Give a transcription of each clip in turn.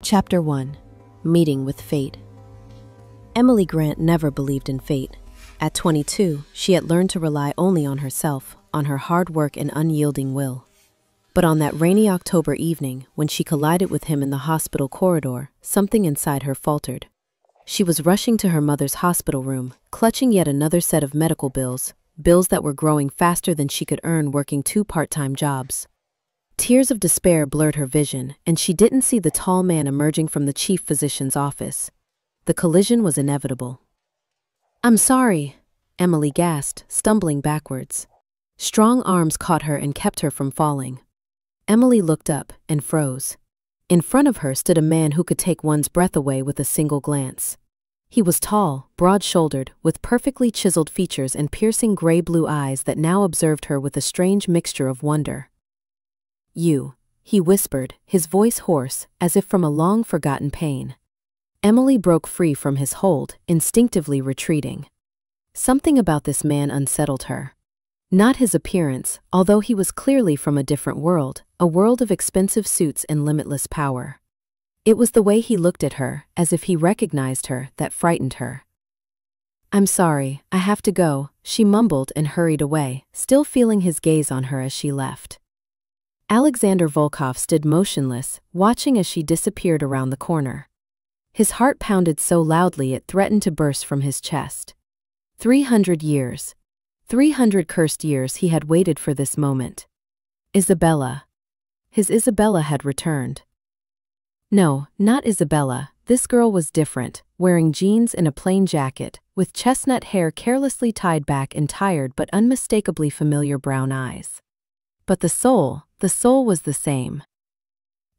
Chapter 1. Meeting with Fate. Emily Grant never believed in fate. At 22, she had learned to rely only on herself, on her hard work and unyielding will. But on that rainy October evening, when she collided with him in the hospital corridor, something inside her faltered. She was rushing to her mother's hospital room, clutching yet another set of medical bills that were growing faster than she could earn working 2 part-time jobs. Tears of despair blurred her vision, and she didn't see the tall man emerging from the chief physician's office. The collision was inevitable. "I'm sorry," Emily gasped, stumbling backwards. Strong arms caught her and kept her from falling. Emily looked up and froze. In front of her stood a man who could take one's breath away with a single glance. He was tall, broad-shouldered, with perfectly chiseled features and piercing gray-blue eyes that now observed her with a strange mixture of wonder. "You," he whispered, his voice hoarse, as if from a long-forgotten pain. Emily broke free from his hold, instinctively retreating. Something about this man unsettled her. Not his appearance, although he was clearly from a different world, a world of expensive suits and limitless power. It was the way he looked at her, as if he recognized her, that frightened her. "I'm sorry, I have to go," she mumbled and hurried away, still feeling his gaze on her as she left. Alexander Volkov stood motionless, watching as she disappeared around the corner. His heart pounded so loudly it threatened to burst from his chest. 300 years. 300 cursed years he had waited for this moment. Isabella. His Isabella had returned. No, not Isabella. This girl was different, wearing jeans and a plain jacket, with chestnut hair carelessly tied back and tired but unmistakably familiar brown eyes. But the soul was the same.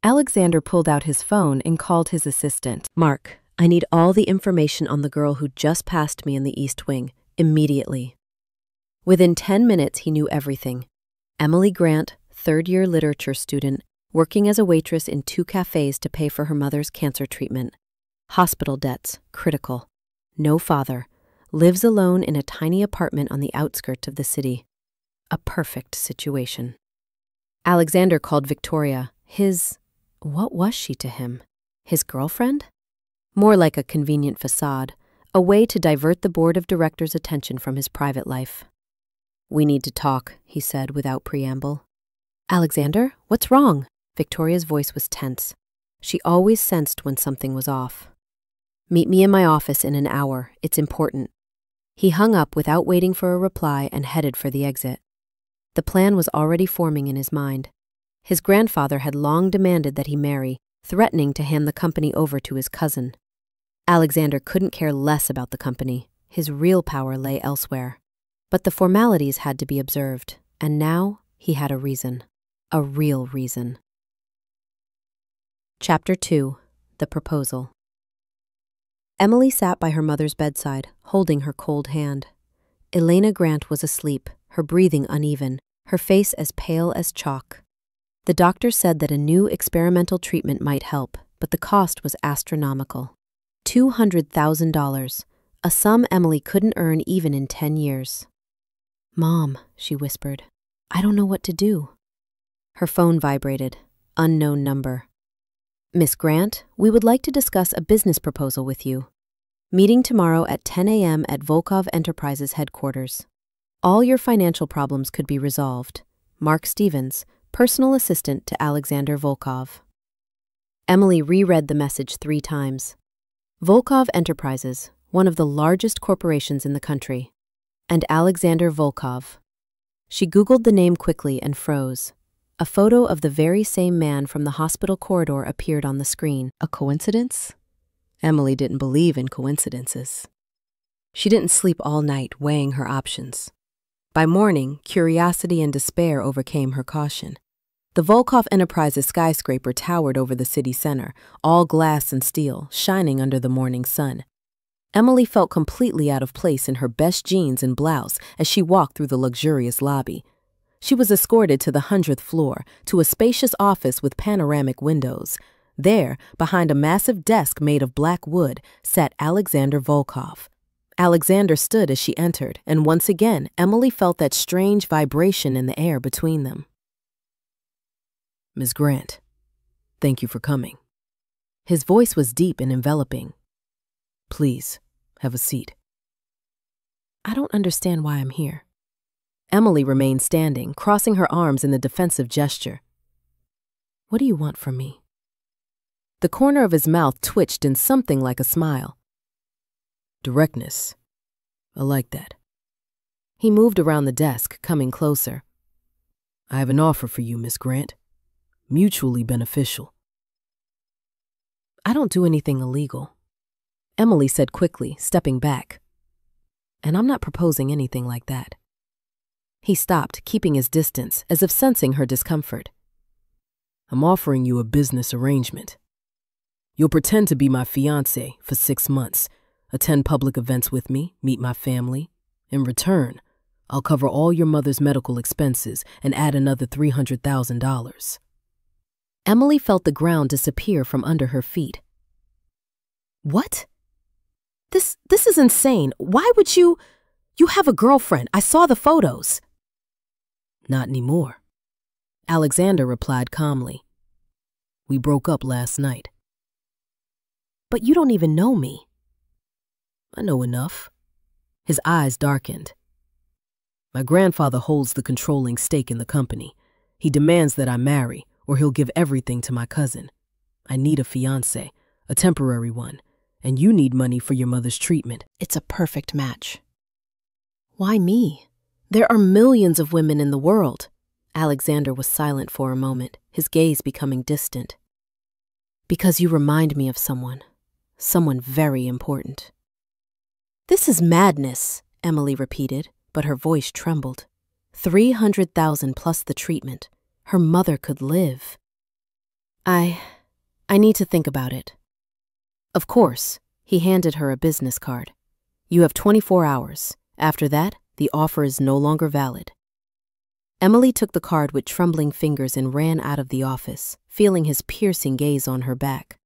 Alexander pulled out his phone and called his assistant. "Mark, I need all the information on the girl who just passed me in the East Wing, immediately." Within 10 minutes, he knew everything. Emily Grant, third-year literature student, working as a waitress in 2 cafes to pay for her mother's cancer treatment. Hospital debts, critical. No father. Lives alone in a tiny apartment on the outskirts of the city. A perfect situation. Alexander called Victoria what was she to him? His girlfriend? More like a convenient facade, a way to divert the board of directors' attention from his private life. "We need to talk," he said without preamble. "Alexander, what's wrong?" Victoria's voice was tense. She always sensed when something was off. "Meet me in my office in an hour. It's important." He hung up without waiting for a reply and headed for the exit. The plan was already forming in his mind. His grandfather had long demanded that he marry, threatening to hand the company over to his cousin. Alexander couldn't care less about the company. His real power lay elsewhere. But the formalities had to be observed, and now he had a reason. A real reason. Chapter 2. The Proposal. Emily sat by her mother's bedside, holding her cold hand. Elena Grant was asleep, her breathing uneven, her face as pale as chalk. The doctor said that a new experimental treatment might help, but the cost was astronomical. $200,000, a sum Emily couldn't earn even in 10 years. "Mom," she whispered, "I don't know what to do." Her phone vibrated. Unknown number. "Miss Grant, we would like to discuss a business proposal with you. Meeting tomorrow at 10 a.m. at Volkov Enterprises headquarters. All your financial problems could be resolved. Mark Stevens, personal assistant to Alexander Volkov." Emily reread the message 3 times. Volkov Enterprises, one of the largest corporations in the country. And Alexander Volkov. She Googled the name quickly and froze. A photo of the very same man from the hospital corridor appeared on the screen. A coincidence? Emily didn't believe in coincidences. She didn't sleep all night weighing her options. By morning, curiosity and despair overcame her caution. The Volkov Enterprises skyscraper towered over the city center, all glass and steel, shining under the morning sun. Emily felt completely out of place in her best jeans and blouse as she walked through the luxurious lobby. She was escorted to the 100th floor, to a spacious office with panoramic windows. There, behind a massive desk made of black wood, sat Alexander Volkov. Alexander stood as she entered, and once again, Emily felt that strange vibration in the air between them. "Miss Grant, thank you for coming." His voice was deep and enveloping. "Please, have a seat." "I don't understand why I'm here." Emily remained standing, crossing her arms in the defensive gesture. "What do you want from me?" The corner of his mouth twitched in something like a smile. "Directness. I like that." He moved around the desk, coming closer. "I have an offer for you, Miss Grant. Mutually beneficial." "I don't do anything illegal," Emily said quickly, stepping back. "And I'm not proposing anything like that." He stopped, keeping his distance, as if sensing her discomfort. "I'm offering you a business arrangement. You'll pretend to be my fiancé for 6 months, attend public events with me, meet my family. In return, I'll cover all your mother's medical expenses and add another $300,000. Emily felt the ground disappear from under her feet. "What? This is insane. Why would you have a girlfriend. I saw the photos." "Not anymore," Alexander replied calmly. "We broke up last night." "But you don't even know me." "I know enough." His eyes darkened. "My grandfather holds the controlling stake in the company. He demands that I marry, or he'll give everything to my cousin. I need a fiancé, a temporary one, and you need money for your mother's treatment." "It's a perfect match." "Why me? There are millions of women in the world." Alexander was silent for a moment, his gaze becoming distant. "Because you remind me of someone very important." "This is madness," Emily repeated, but her voice trembled. 300,000 plus the treatment. Her mother could live. I need to think about it." "Of course." He handed her a business card. "You have 24 hours. After that, the offer is no longer valid." Emily took the card with trembling fingers and ran out of the office, feeling his piercing gaze on her back.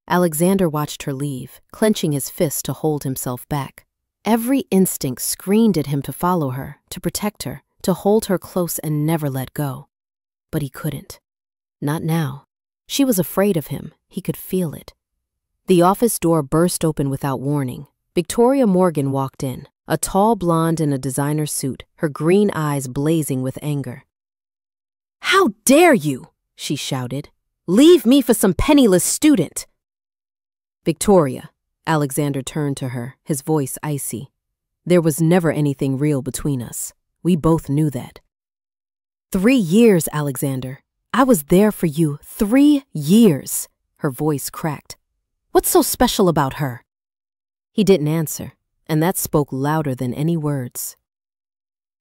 Alexander watched her leave, clenching his fist to hold himself back. Every instinct screamed at him to follow her, to protect her, to hold her close and never let go. But he couldn't. Not now. She was afraid of him. He could feel it. The office door burst open without warning. Victoria Morgan walked in, a tall blonde in a designer suit, her green eyes blazing with anger. "How dare you!" she shouted. "Leave me for some penniless student!" "Victoria," Alexander turned to her, his voice icy. "There was never anything real between us. We both knew that." 3 years, Alexander. I was there for you 3 years. Her voice cracked. "What's so special about her?" He didn't answer, and that spoke louder than any words.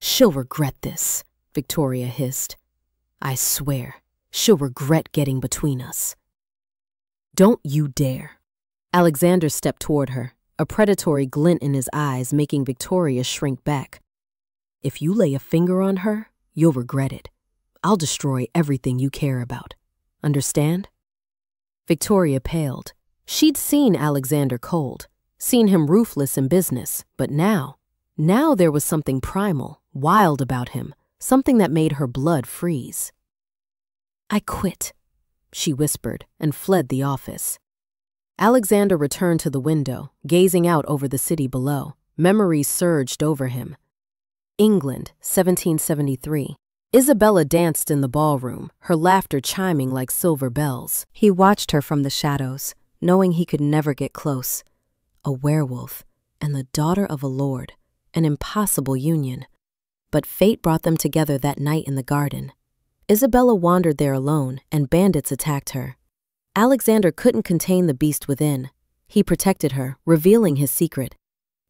"She'll regret this," Victoria hissed. "I swear, she'll regret getting between us." "Don't you dare." Alexander stepped toward her, a predatory glint in his eyes making Victoria shrink back. "If you lay a finger on her, you'll regret it. I'll destroy everything you care about. Understand?" Victoria paled. She'd seen Alexander cold, seen him ruthless in business, but now there was something primal, wild about him, something that made her blood freeze. "I quit," she whispered and fled the office. Alexander returned to the window, gazing out over the city below. Memories surged over him. England, 1773. Isabella danced in the ballroom, her laughter chiming like silver bells. He watched her from the shadows, knowing he could never get close. A werewolf and the daughter of a lord, an impossible union. But fate brought them together that night in the garden. Isabella wandered there alone, and bandits attacked her. Alexander couldn't contain the beast within. He protected her, revealing his secret.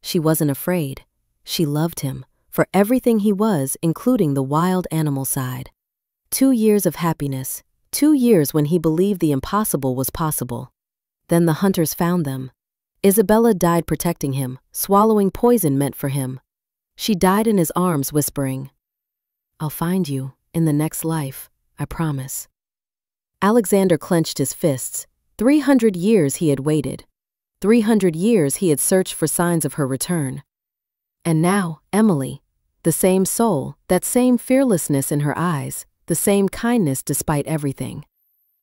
She wasn't afraid. She loved him, for everything he was, including the wild animal side. 2 years of happiness, 2 years when he believed the impossible was possible. Then the hunters found them. Isabella died protecting him, swallowing poison meant for him. She died in his arms, whispering, "I'll find you in the next life, I promise." Alexander clenched his fists. 300 years he had waited. 300 years he had searched for signs of her return. And now, Emily, the same soul, that same fearlessness in her eyes, the same kindness despite everything.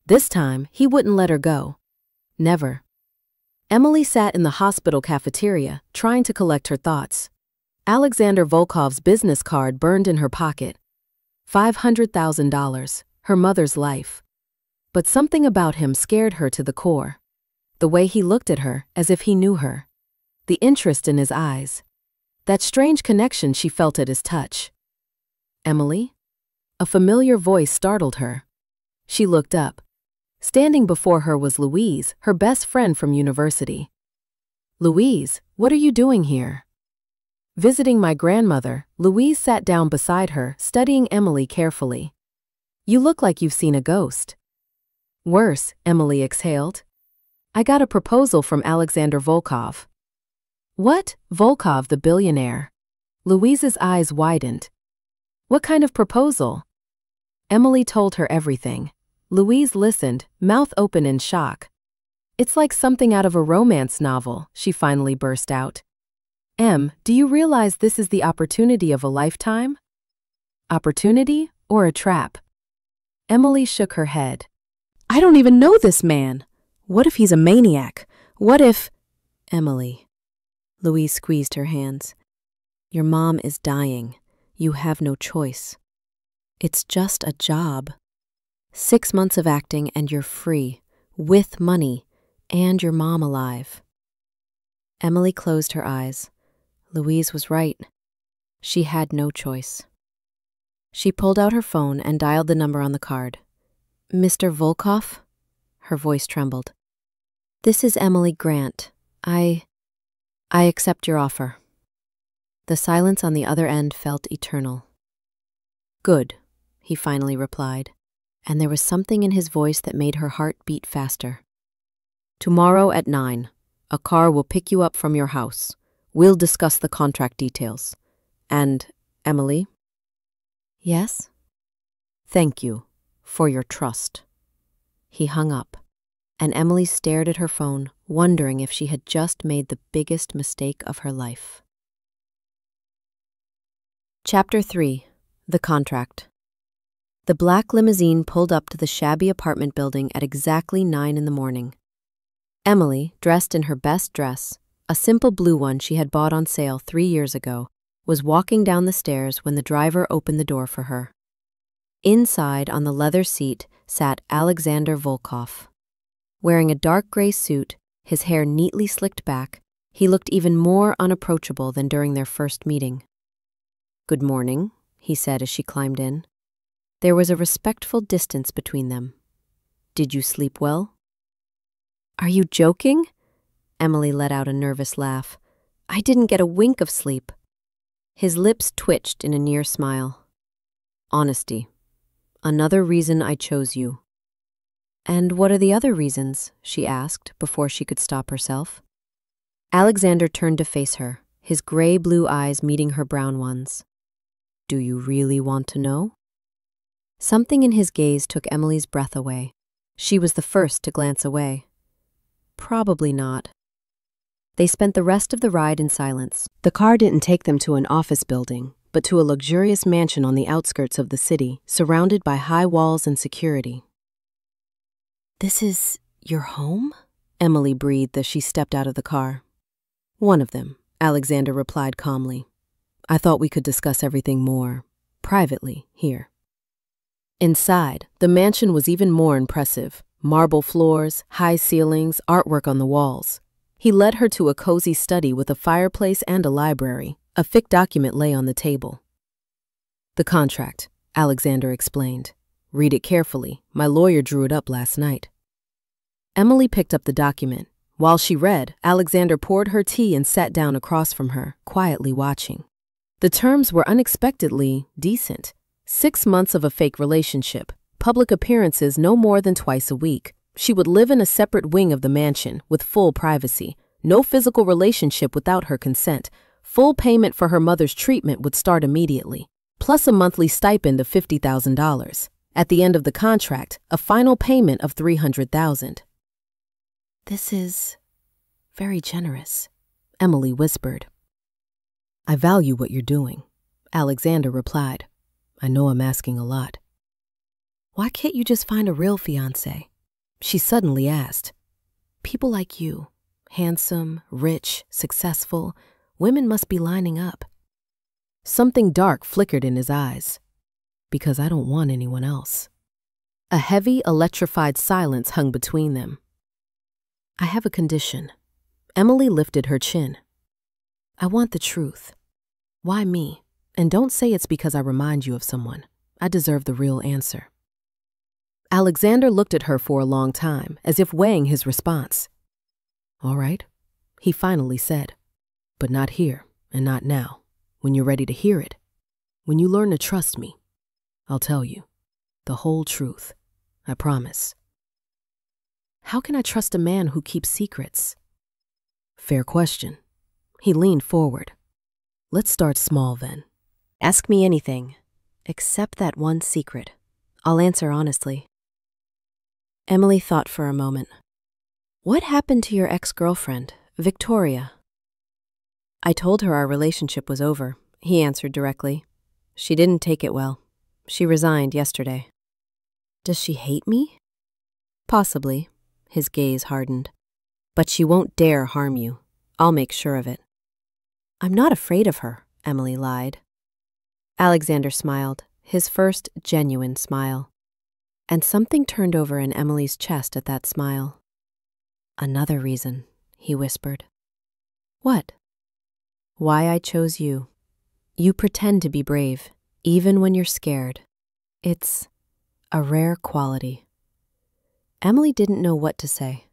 This time, he wouldn't let her go. Never. Emily sat in the hospital cafeteria, trying to collect her thoughts. Alexander Volkov's business card burned in her pocket. $500,000, her mother's life. But something about him scared her to the core. The way he looked at her, as if he knew her. The interest in his eyes. That strange connection she felt at his touch. Emily? A familiar voice startled her. She looked up. Standing before her was Louise, her best friend from university. Louise, what are you doing here? Visiting my grandmother, Louise sat down beside her, studying Emily carefully. You look like you've seen a ghost. Worse, Emily exhaled. I got a proposal from Alexander Volkov. What? Volkov, the billionaire. Louise's eyes widened. What kind of proposal? Emily told her everything. Louise listened, mouth open in shock. It's like something out of a romance novel, she finally burst out. Em, do you realize this is the opportunity of a lifetime? Opportunity or a trap? Emily shook her head. I don't even know this man. What if he's a maniac? What if… Emily. Louise squeezed her hands. Your mom is dying. You have no choice. It's just a job. 6 months of acting and you're free, with money, and your mom alive. Emily closed her eyes. Louise was right. She had no choice. She pulled out her phone and dialed the number on the card. Mr. Volkov? Her voice trembled. This is Emily Grant. I accept your offer. The silence on the other end felt eternal. Good, he finally replied, and there was something in his voice that made her heart beat faster. Tomorrow at 9, a car will pick you up from your house. We'll discuss the contract details. And, Emily? Yes? Thank you for your trust. He hung up, and Emily stared at her phone, wondering if she had just made the biggest mistake of her life. Chapter 3. The Contract. The black limousine pulled up to the shabby apartment building at exactly 9 in the morning. Emily, dressed in her best dress, a simple blue one she had bought on sale 3 years ago, was walking down the stairs when the driver opened the door for her. Inside, on the leather seat, sat Alexander Volkov. Wearing a dark gray suit, his hair neatly slicked back, he looked even more unapproachable than during their first meeting. Good morning, he said as she climbed in. There was a respectful distance between them. Did you sleep well? Are you joking? Emily let out a nervous laugh. I didn't get a wink of sleep. His lips twitched in a near smile. Honesty. Another reason I chose you. And what are the other reasons? She asked before she could stop herself. Alexander turned to face her, his gray-blue eyes meeting her brown ones. Do you really want to know? Something in his gaze took Emily's breath away. She was the first to glance away. Probably not. They spent the rest of the ride in silence. The car didn't take them to an office building, but to a luxurious mansion on the outskirts of the city, surrounded by high walls and security. This is your home? Emily breathed as she stepped out of the car. One of them, Alexander replied calmly. I thought we could discuss everything more privately here. Inside, the mansion was even more impressive. Marble floors, high ceilings, artwork on the walls. He led her to a cozy study with a fireplace and a library. A thick document lay on the table. The contract, Alexander explained. Read it carefully. My lawyer drew it up last night. Emily picked up the document. While she read, Alexander poured her tea and sat down across from her, quietly watching. The terms were unexpectedly decent. 6 months of a fake relationship, public appearances no more than twice a week. She would live in a separate wing of the mansion with full privacy, no physical relationship without her consent. Full payment for her mother's treatment would start immediately, plus a monthly stipend of $50,000. At the end of the contract, a final payment of $300,000. This is very generous, Emily whispered. I value what you're doing, Alexander replied. I know I'm asking a lot. Why can't you just find a real fiancé? She suddenly asked. People like you, handsome, rich, successful, women must be lining up. Something dark flickered in his eyes. Because I don't want anyone else. A heavy, electrified silence hung between them. I have a condition. Emily lifted her chin. I want the truth. Why me? And don't say it's because I remind you of someone. I deserve the real answer. Alexander looked at her for a long time, as if weighing his response. All right, he finally said. But not here, and not now. When you're ready to hear it. When you learn to trust me. I'll tell you. The whole truth. I promise. How can I trust a man who keeps secrets? Fair question. He leaned forward. Let's start small then. Ask me anything, except that one secret. I'll answer honestly. Emily thought for a moment. What happened to your ex-girlfriend, Victoria? I told her our relationship was over, he answered directly. She didn't take it well. She resigned yesterday. Does she hate me? Possibly. His gaze hardened. But she won't dare harm you. I'll make sure of it. I'm not afraid of her, Emily lied. Alexander smiled, his first genuine smile. And something turned over in Emily's chest at that smile. Another reason, he whispered. What? Why I chose you. You pretend to be brave, even when you're scared. It's a rare quality. Emily didn't know what to say.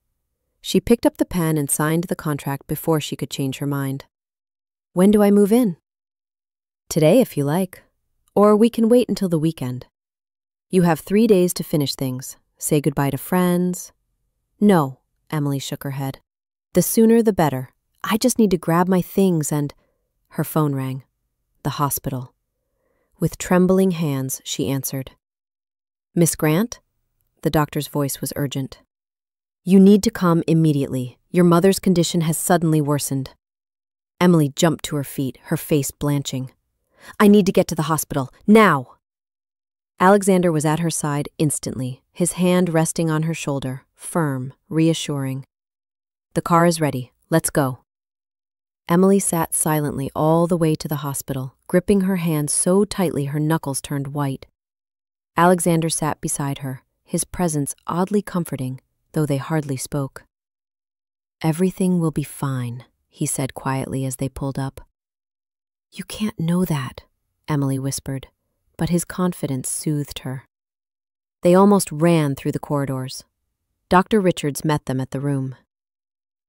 She picked up the pen and signed the contract before she could change her mind. When do I move in? Today, if you like. Or we can wait until the weekend. You have 3 days to finish things. Say goodbye to friends. No, Emily shook her head. The sooner the better. I just need to grab my things and... Her phone rang. The hospital. With trembling hands, she answered. Miss Grant? The doctor's voice was urgent. You need to come immediately. Your mother's condition has suddenly worsened. Emily jumped to her feet, her face blanching. I need to get to the hospital, now! Alexander was at her side instantly, his hand resting on her shoulder, firm, reassuring. The car is ready. Let's go. Emily sat silently all the way to the hospital, gripping her hand so tightly her knuckles turned white. Alexander sat beside her, his presence oddly comforting, though they hardly spoke. Everything will be fine, he said quietly as they pulled up. You can't know that, Emily whispered, but his confidence soothed her. They almost ran through the corridors. Dr. Richards met them at the room.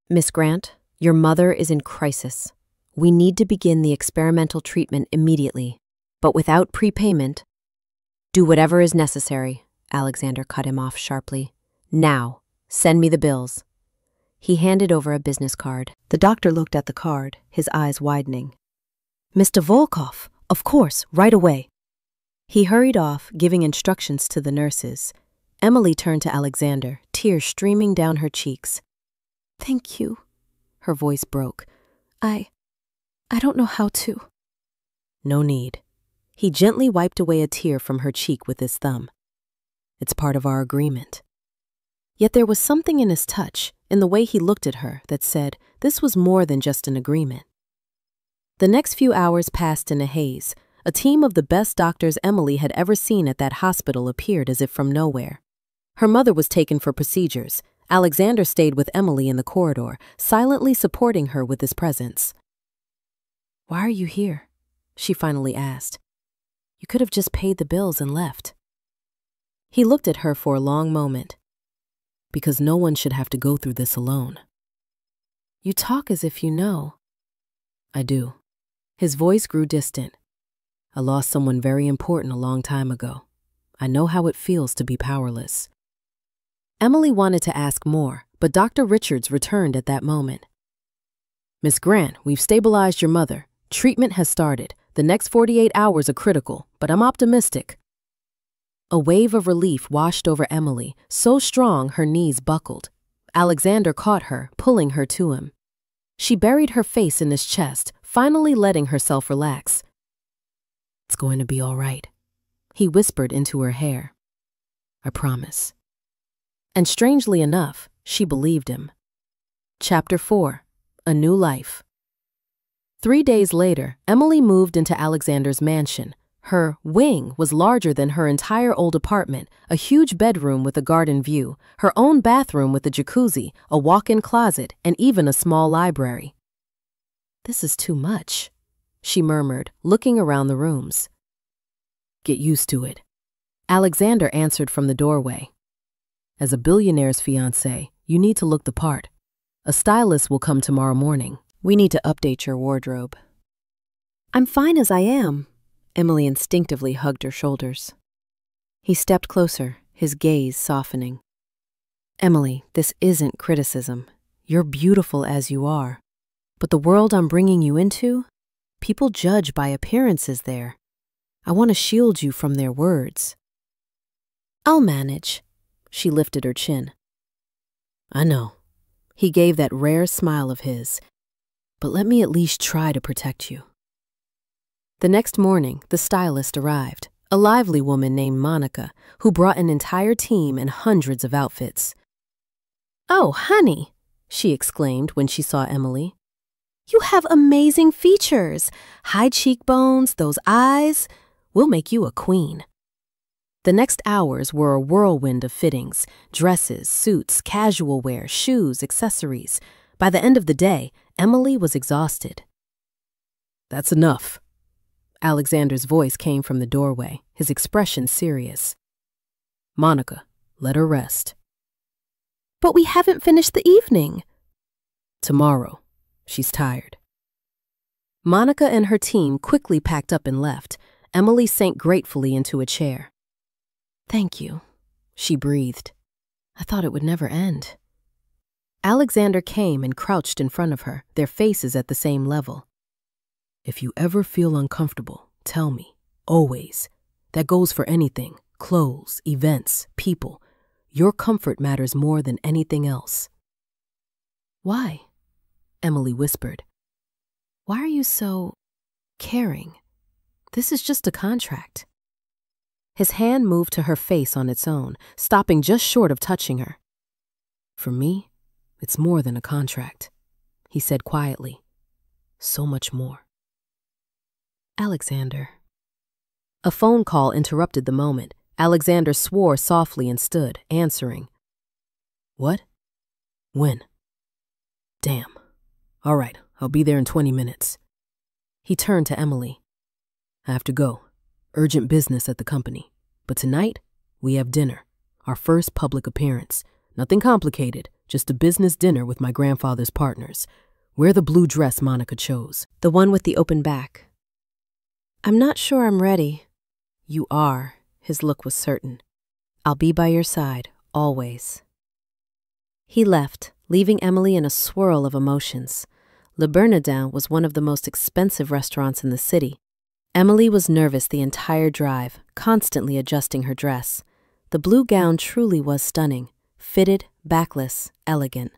Miss Grant, your mother is in crisis. We need to begin the experimental treatment immediately, but without prepayment. Do whatever is necessary, Alexander cut him off sharply. Now, send me the bills. He handed over a business card. The doctor looked at the card, his eyes widening. Mr. Volkov, of course, right away. He hurried off, giving instructions to the nurses. Emily turned to Alexander, tears streaming down her cheeks. Thank you. Her voice broke. I don't know how to. No need. He gently wiped away a tear from her cheek with his thumb. It's part of our agreement. Yet there was something in his touch, in the way he looked at her, that said this was more than just an agreement. The next few hours passed in a haze. A team of the best doctors Emily had ever seen at that hospital appeared as if from nowhere. Her mother was taken for procedures. Alexander stayed with Emily in the corridor, silently supporting her with his presence. Why are you here? She finally asked. You could have just paid the bills and left. He looked at her for a long moment. Because no one should have to go through this alone. You talk as if you know. I do. His voice grew distant. I lost someone very important a long time ago. I know how it feels to be powerless. Emily wanted to ask more, but Dr. Richards returned at that moment. Miss Grant, we've stabilized your mother. Treatment has started. The next 48 hours are critical, but I'm optimistic. A wave of relief washed over Emily, so strong her knees buckled. Alexander caught her, pulling her to him. She buried her face in his chest, finally letting herself relax. It's going to be all right, he whispered into her hair. I promise. And strangely enough, she believed him. Chapter 4. A New Life. 3 days later, Emily moved into Alexander's mansion. Her wing was larger than her entire old apartment, a huge bedroom with a garden view, her own bathroom with a jacuzzi, a walk-in closet, and even a small library. "This is too much," she murmured, looking around the rooms. "Get used to it," Alexander answered from the doorway. "As a billionaire's fiancé, you need to look the part. A stylist will come tomorrow morning. We need to update your wardrobe." "I'm fine as I am." Emily instinctively hugged her shoulders. He stepped closer, his gaze softening. "Emily, this isn't criticism. You're beautiful as you are. But the world I'm bringing you into, people judge by appearances there. I want to shield you from their words." "I'll manage." She lifted her chin. "I know." He gave that rare smile of his. "But let me at least try to protect you." The next morning, the stylist arrived, a lively woman named Monica, who brought an entire team and hundreds of outfits. "Oh, honey," she exclaimed when she saw Emily. "You have amazing features. High cheekbones, those eyes. We'll make you a queen." The next hours were a whirlwind of fittings, dresses, suits, casual wear, shoes, accessories. By the end of the day, Emily was exhausted. "That's enough." Alexander's voice came from the doorway, his expression serious. "Monica, let her rest." "But we haven't finished the evening." "Tomorrow. She's tired." Monica and her team quickly packed up and left. Emily sank gratefully into a chair. "Thank you," she breathed. "I thought it would never end." Alexander came and crouched in front of her, their faces at the same level. "If you ever feel uncomfortable, tell me. Always. That goes for anything. Clothes, events, people. Your comfort matters more than anything else." "Why?" Emily whispered. "Why are you so caring? This is just a contract." His hand moved to her face on its own, stopping just short of touching her. "For me, it's more than a contract," he said quietly. "So much more." "Alexander." A phone call interrupted the moment. Alexander swore softly and stood, answering. "What? When? Damn. All right, I'll be there in 20 minutes. He turned to Emily. "I have to go. Urgent business at the company. But tonight, we have dinner. Our first public appearance. Nothing complicated, just a business dinner with my grandfather's partners. Wear the blue dress Monica chose. The one with the open back." "I'm not sure I'm ready." "You are." His look was certain. "I'll be by your side, always." He left, leaving Emily in a swirl of emotions. Le Bernardin was one of the most expensive restaurants in the city. Emily was nervous the entire drive, constantly adjusting her dress. The blue gown truly was stunning, fitted, backless, elegant.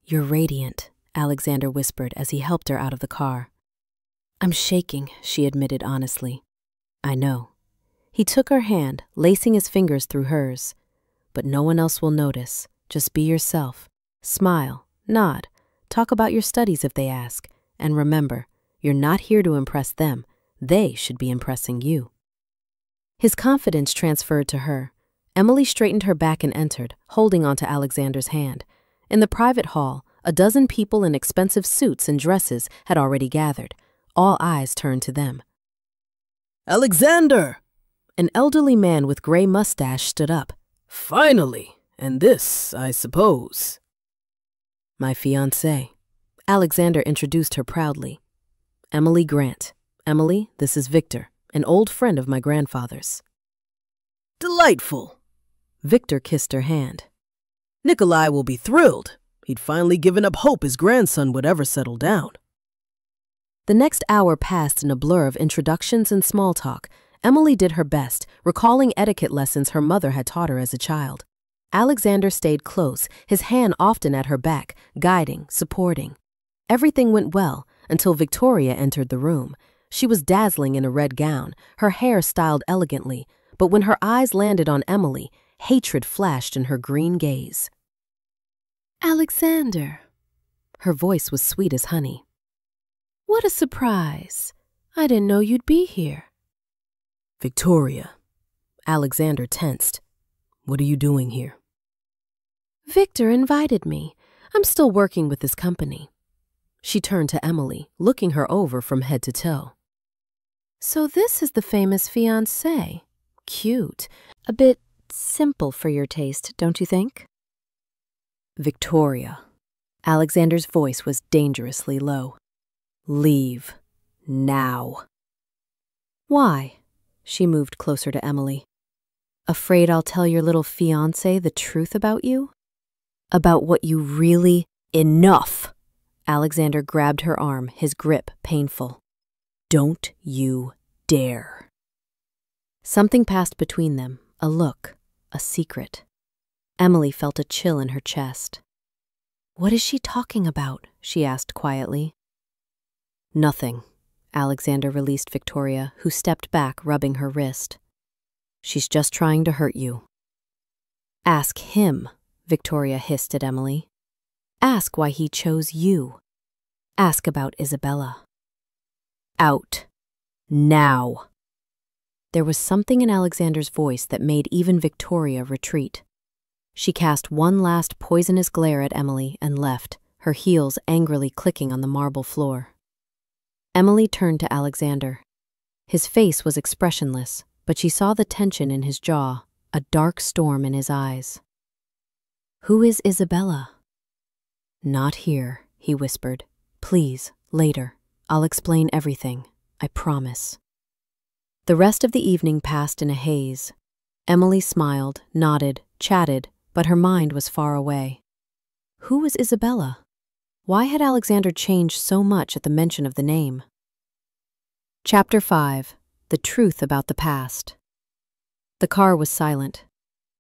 "You're radiant," Alexander whispered as he helped her out of the car. "I'm shaking," she admitted honestly. "I know." He took her hand, lacing his fingers through hers. "But no one else will notice. Just be yourself. Smile, nod, talk about your studies if they ask. And remember, you're not here to impress them. They should be impressing you." His confidence transferred to her. Emily straightened her back and entered, holding onto Alexander's hand. In the private hall, a dozen people in expensive suits and dresses had already gathered. All eyes turned to them. "Alexander!" An elderly man with gray mustache stood up. "Finally! And this, I suppose." "My fiancé." Alexander introduced her proudly. "Emily Grant. Emily, this is Victor, an old friend of my grandfather's." "Delightful." Victor kissed her hand. "Nikolai will be thrilled. He'd finally given up hope his grandson would ever settle down." The next hour passed in a blur of introductions and small talk. Emily did her best, recalling etiquette lessons her mother had taught her as a child. Alexander stayed close, his hand often at her back, guiding, supporting. Everything went well until Victoria entered the room. She was dazzling in a red gown, her hair styled elegantly, but when her eyes landed on Emily, hatred flashed in her green gaze. "Alexander," Her voice was sweet as honey. "What a surprise. I didn't know you'd be here." "Victoria." Alexander tensed. "What are you doing here?" "Victor invited me. I'm still working with his company." She turned to Emily, looking her over from head to toe. "So this is the famous fiancé. Cute. A bit simple for your taste, don't you think?" "Victoria." Alexander's voice was dangerously low. "Leave. Now." "Why?" She moved closer to Emily. "Afraid I'll tell your little fiancé the truth about you? About what you really—" "Enough!" Alexander grabbed her arm, his grip painful. "Don't you dare." Something passed between them, a look, a secret. Emily felt a chill in her chest. "What is she talking about?" she asked quietly. "Nothing." Alexander released Victoria, who stepped back, rubbing her wrist. "She's just trying to hurt you." "Ask him," Victoria hissed at Emily. "Ask why he chose you. Ask about Isabella." "Out. Now." There was something in Alexander's voice that made even Victoria retreat. She cast one last poisonous glare at Emily and left, her heels angrily clicking on the marble floor. Emily turned to Alexander. His face was expressionless, but she saw the tension in his jaw, a dark storm in his eyes. "Who is Isabella?" "Not here," he whispered. "Please, later. I'll explain everything. I promise." The rest of the evening passed in a haze. Emily smiled, nodded, chatted, but her mind was far away. Who was Isabella? Why had Alexander changed so much at the mention of the name? Chapter 5. The Truth About the Past. The car was silent.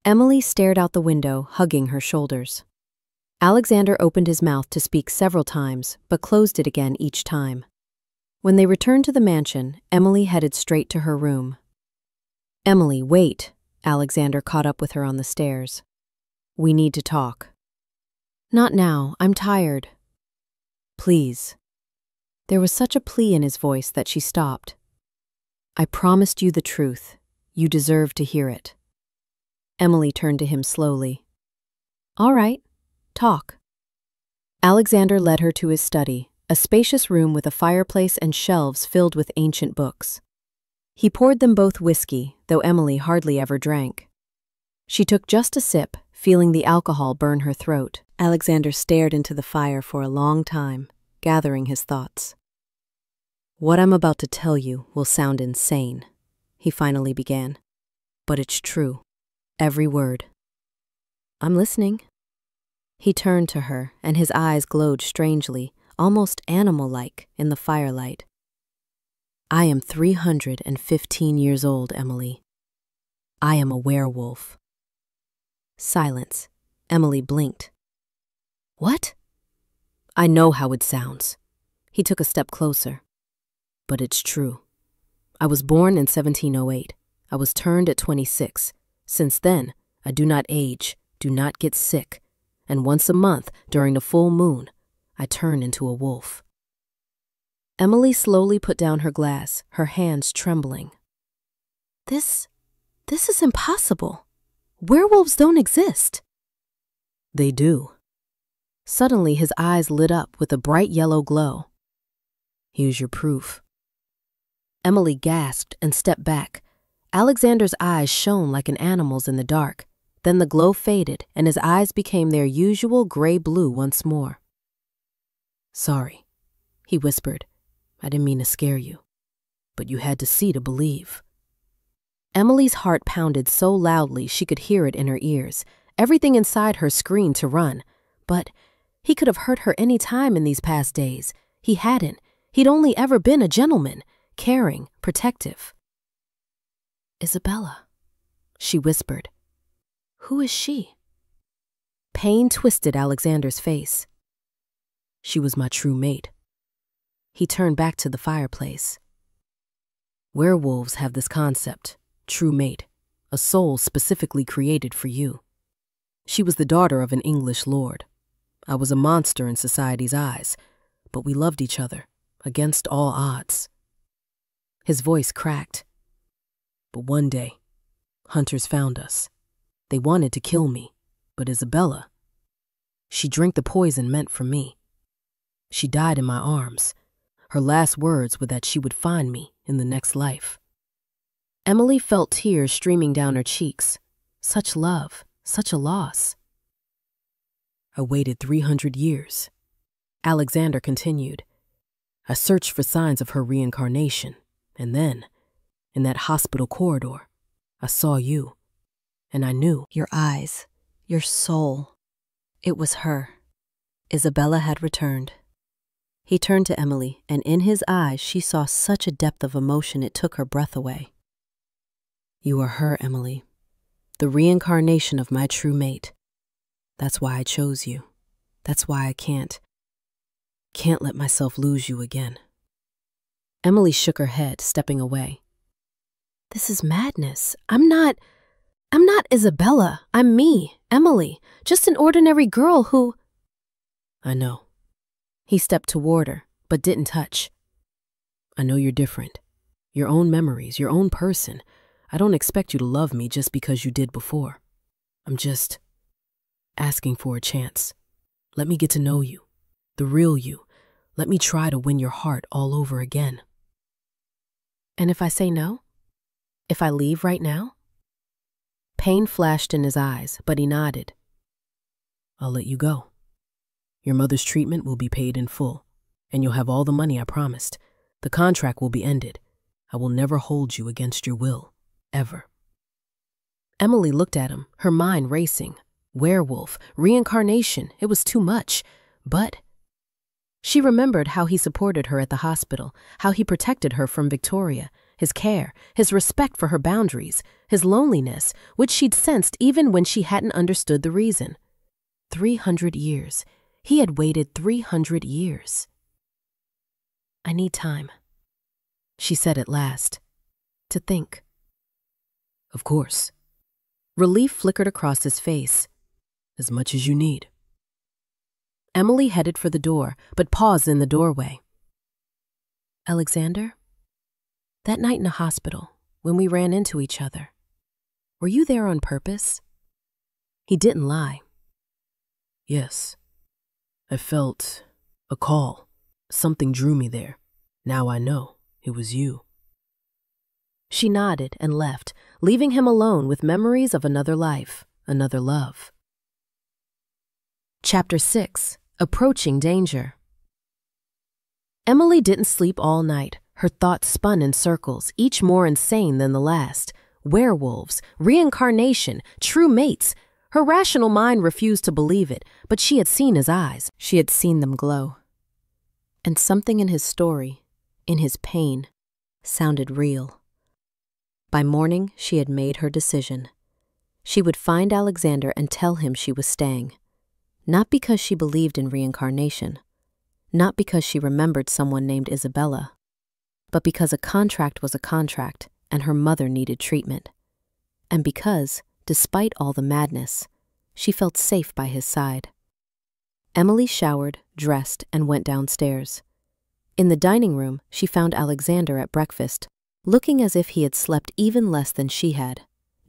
Emily stared out the window, hugging her shoulders. Alexander opened his mouth to speak several times, but closed it again each time. When they returned to the mansion, Emily headed straight to her room. "Emily, wait." Alexander caught up with her on the stairs. "We need to talk." "Not now. I'm tired." "Please." There was such a plea in his voice that she stopped. "I promised you the truth. You deserve to hear it." Emily turned to him slowly. "All right. Talk." Alexander led her to his study, a spacious room with a fireplace and shelves filled with ancient books. He poured them both whiskey, though Emily hardly ever drank. She took just a sip, feeling the alcohol burn her throat. Alexander stared into the fire for a long time, gathering his thoughts. "What I'm about to tell you will sound insane," he finally began. "But it's true. Every word." "I'm listening." He turned to her, and his eyes glowed strangely, almost animal-like, in the firelight. "I am 315 years old, Emily. I am a werewolf." Silence. Emily blinked. "What?" "I know how it sounds." He took a step closer. "But it's true. I was born in 1708. I was turned at 26. Since then, I do not age, do not get sick, and once a month, during the full moon, I turn into a wolf." Emily slowly put down her glass, her hands trembling. This is impossible. Werewolves don't exist." "They do." Suddenly, his eyes lit up with a bright yellow glow. "Here's your proof." Emily gasped and stepped back. Alexander's eyes shone like an animal's in the dark. Then the glow faded, and his eyes became their usual gray-blue once more. "Sorry," he whispered. "I didn't mean to scare you. But you had to see to believe." Emily's heart pounded so loudly she could hear it in her ears. Everything inside her screamed to run. But he could have hurt her any time in these past days. He hadn't. He'd only ever been a gentleman, caring, protective. "Isabella," she whispered. "Who is she?" Pain twisted Alexander's face. "She was my true mate." He turned back to the fireplace. "Werewolves have this concept, true mate, a soul specifically created for you. She was the daughter of an English lord. I was a monster in society's eyes, but we loved each other, against all odds. His voice cracked. But one day, hunters found us. They wanted to kill me, but Isabella, she drank the poison meant for me. She died in my arms. Her last words were that she would find me in the next life. Emily felt tears streaming down her cheeks. Such love, such a loss. I waited 300 years. Alexander continued. I searched for signs of her reincarnation, and then, in that hospital corridor, I saw you, and I knew. Your eyes, your soul. It was her. Isabella had returned. He turned to Emily, and in his eyes she saw such a depth of emotion it took her breath away. You are her, Emily, the reincarnation of my true mate. That's why I chose you. That's why I can't let myself lose you again. Emily shook her head, stepping away. This is madness. I'm not Isabella. I'm me, Emily, just an ordinary girl who... I know. He stepped toward her, but didn't touch. I know you're different. Your own memories, your own person. I don't expect you to love me just because you did before. I'm just asking for a chance. Let me get to know you, the real you. Let me try to win your heart all over again. And if I say no? If I leave right now? Pain flashed in his eyes, but he nodded. I'll let you go. Your mother's treatment will be paid in full, and you'll have all the money I promised. The contract will be ended. I will never hold you against your will, ever. Emily looked at him, her mind racing. Werewolf, reincarnation, it was too much. But she remembered how he supported her at the hospital, how he protected her from Victoria, his care, his respect for her boundaries, his loneliness, which she'd sensed even when she hadn't understood the reason. 300 years. He had waited 300 years. I need time, she said at last, to think. Of course. Relief flickered across his face. As much as you need. Emily headed for the door, but paused in the doorway. Alexander, that night in the hospital, when we ran into each other, were you there on purpose? He didn't lie. Yes. I felt a call. Something drew me there. Now I know it was you. She nodded and left, leaving him alone with memories of another life, another love. Chapter 6. Approaching Danger. Emily didn't sleep all night. Her thoughts spun in circles, each more insane than the last. Werewolves, reincarnation, true mates. Her rational mind refused to believe it, but she had seen his eyes. She had seen them glow. And something in his story, in his pain, sounded real. By morning, she had made her decision. She would find Alexander and tell him she was staying. Not because she believed in reincarnation, not because she remembered someone named Isabella, but because a contract was a contract and her mother needed treatment. And because, despite all the madness, she felt safe by his side. Emily showered, dressed, and went downstairs. In the dining room, she found Alexander at breakfast, looking as if he had slept even less than she had.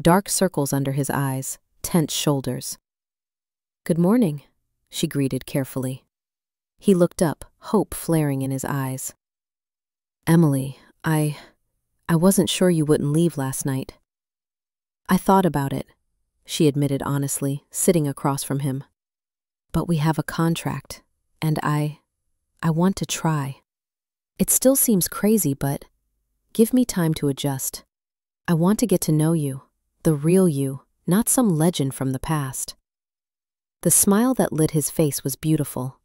Dark circles under his eyes, tense shoulders. Good morning, she greeted carefully. He looked up, hope flaring in his eyes. Emily, I wasn't sure you wouldn't leave last night. I thought about it, she admitted honestly, sitting across from him. But we have a contract, and I want to try. It still seems crazy, but give me time to adjust. I want to get to know you, the real you, not some legend from the past. The smile that lit his face was beautiful.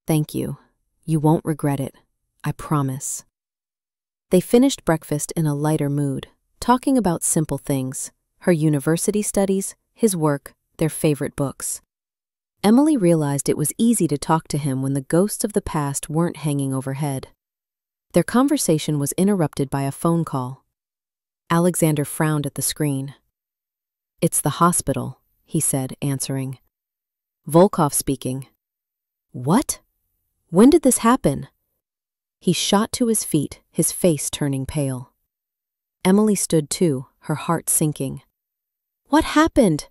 Thank you. You won't regret it. I promise. They finished breakfast in a lighter mood, talking about simple things, her university studies, his work, their favorite books. Emily realized it was easy to talk to him when the ghosts of the past weren't hanging overhead. Their conversation was interrupted by a phone call. Alexander frowned at the screen. It's the hospital, he said, answering. Volkov speaking. What? When did this happen? He shot to his feet, his face turning pale. Emily stood too, her heart sinking. What happened?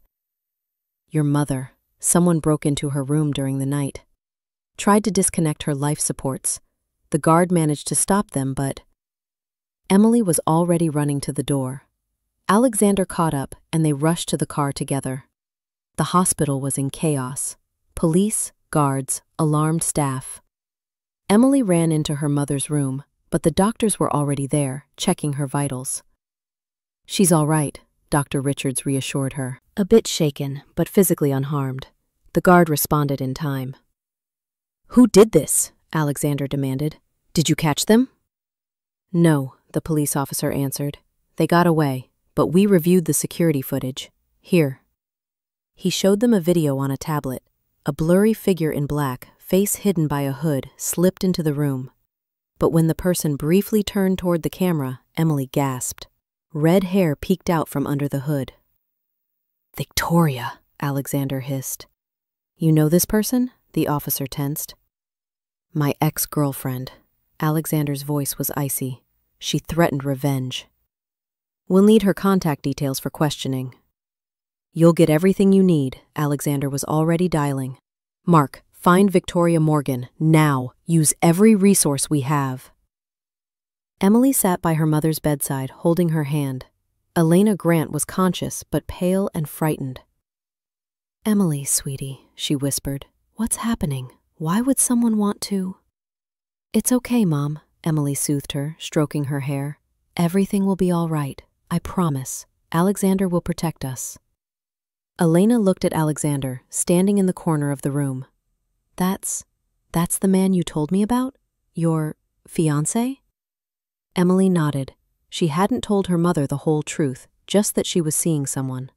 Your mother. Someone broke into her room during the night. Tried to disconnect her life supports. The guard managed to stop them, but Emily was already running to the door. Alexander caught up, and they rushed to the car together. The hospital was in chaos. Police, guards, alarmed staff. Emily ran into her mother's room, but the doctors were already there, checking her vitals. She's all right, Dr. Richards reassured her. A bit shaken, but physically unharmed. The guard responded in time. Who did this? Alexander demanded. Did you catch them? No, the police officer answered. They got away, but we reviewed the security footage. Here. He showed them a video on a tablet. A blurry figure in black, face hidden by a hood, slipped into the room. But when the person briefly turned toward the camera, Emily gasped. Red hair peeked out from under the hood. Victoria, Alexander hissed. You know this person? The officer tensed. My ex-girlfriend. Alexander's voice was icy. She threatened revenge. We'll need her contact details for questioning. You'll get everything you need, Alexander was already dialing. Mark, find Victoria Morgan, now. Use every resource we have. Emily sat by her mother's bedside, holding her hand. Elena Grant was conscious, but pale and frightened. Emily, sweetie, she whispered. What's happening? Why would someone want to? It's okay, Mom, Emily soothed her, stroking her hair. Everything will be all right. I promise. Alexander will protect us. Elena looked at Alexander, standing in the corner of the room. That's the man you told me about? Your fiancé? Emily nodded. She hadn't told her mother the whole truth, just that she was seeing someone.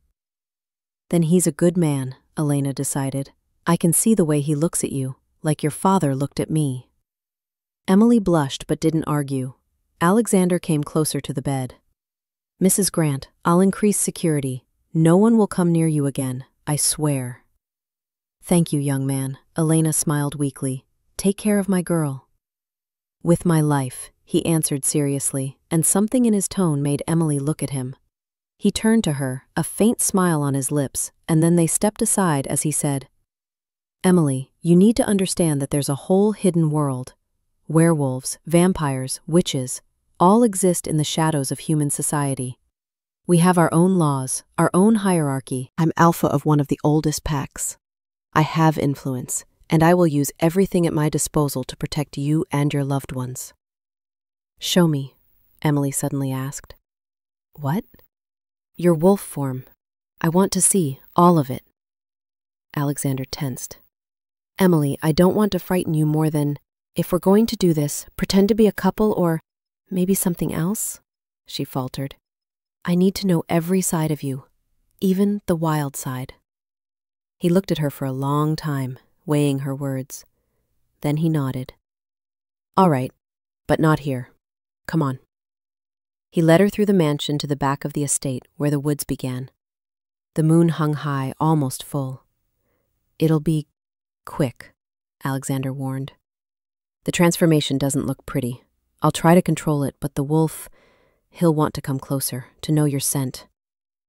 Then he's a good man, Elena decided. I can see the way he looks at you, like your father looked at me. Emily blushed but didn't argue. Alexander came closer to the bed. Mrs. Grant, I'll increase security. No one will come near you again, I swear. Thank you, young man, Elena smiled weakly. Take care of my girl. With my life, he answered seriously, and something in his tone made Emily look at him. He turned to her, a faint smile on his lips, and then they stepped aside as he said, Emily, you need to understand that there's a whole hidden world. Werewolves, vampires, witches, all exist in the shadows of human society. We have our own laws, our own hierarchy. I'm alpha of one of the oldest packs. I have influence, and I will use everything at my disposal to protect you and your loved ones. Show me, Emily suddenly asked. What? Your wolf form. I want to see all of it. Alexander tensed. Emily, I don't want to frighten you more than, if we're going to do this, pretend to be a couple or maybe something else, she faltered. I need to know every side of you, even the wild side. He looked at her for a long time, weighing her words. Then he nodded. All right, but not here. Come on. He led her through the mansion to the back of the estate where the woods began. The moon hung high, almost full. It'll be quick, Alexander warned. The transformation doesn't look pretty. I'll try to control it, but the wolf, he'll want to come closer, to know your scent.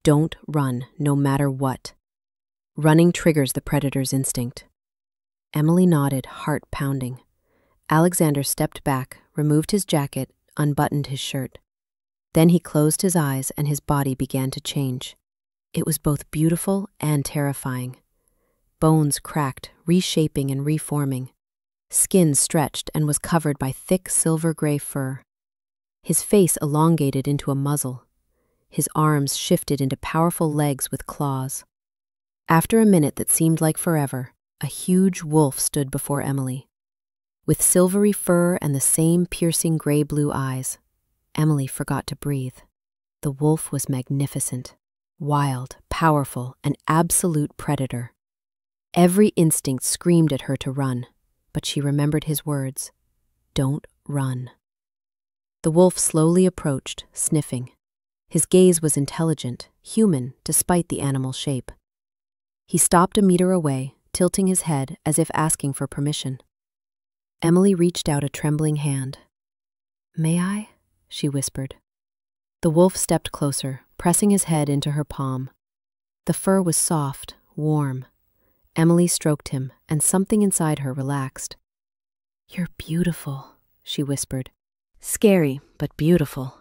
Don't run, no matter what. Running triggers the predator's instinct. Emily nodded, heart pounding. Alexander stepped back, removed his jacket, unbuttoned his shirt. Then he closed his eyes and his body began to change. It was both beautiful and terrifying. Bones cracked, reshaping and reforming. Skin stretched and was covered by thick silver-gray fur. His face elongated into a muzzle. His arms shifted into powerful legs with claws. After a minute that seemed like forever, a huge wolf stood before Emily. With silvery fur and the same piercing gray-blue eyes, Emily forgot to breathe. The wolf was magnificent, wild, powerful, an absolute predator. Every instinct screamed at her to run, but she remembered his words. Don't run. The wolf slowly approached, sniffing. His gaze was intelligent, human, despite the animal's shape. He stopped a meter away, tilting his head as if asking for permission. Emily reached out a trembling hand. "May I?" she whispered. The wolf stepped closer, pressing his head into her palm. The fur was soft, warm. Emily stroked him, and something inside her relaxed. "You're beautiful," she whispered. "Scary, but beautiful."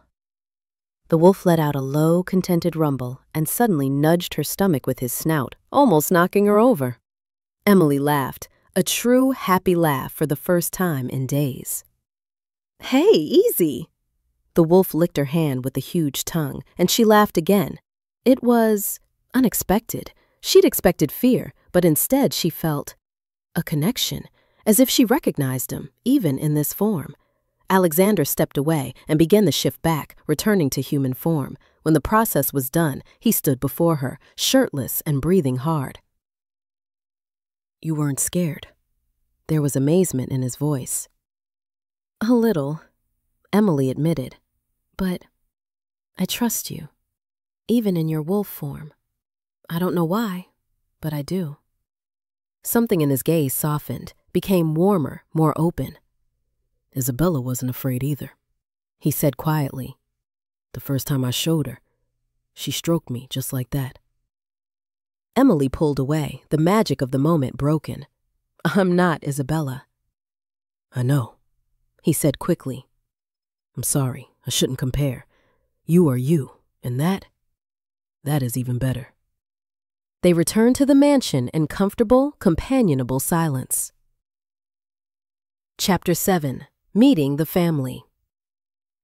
The wolf let out a low, contented rumble and suddenly nudged her stomach with his snout, almost knocking her over. Emily laughed, a true, happy laugh for the first time in days. "Hey, easy!" The wolf licked her hand with a huge tongue, and she laughed again. It was unexpected. She'd expected fear, but instead she felt a connection, as if she recognized him, even in this form. Alexander stepped away and began the shift back, returning to human form. When the process was done, he stood before her, shirtless and breathing hard. "You weren't scared?" There was amazement in his voice. "A little," Emily admitted. "But I trust you, even in your wolf form. I don't know why, but I do." Something in his gaze softened, became warmer, more open. "Isabella wasn't afraid either," he said quietly. "The first time I showed her, she stroked me just like that." Emily pulled away, the magic of the moment broken. "I'm not Isabella." "I know," he said quickly. "I'm sorry, I shouldn't compare. You are you, and that is even better." They returned to the mansion in comfortable, companionable silence. Chapter 7. Meeting the Family.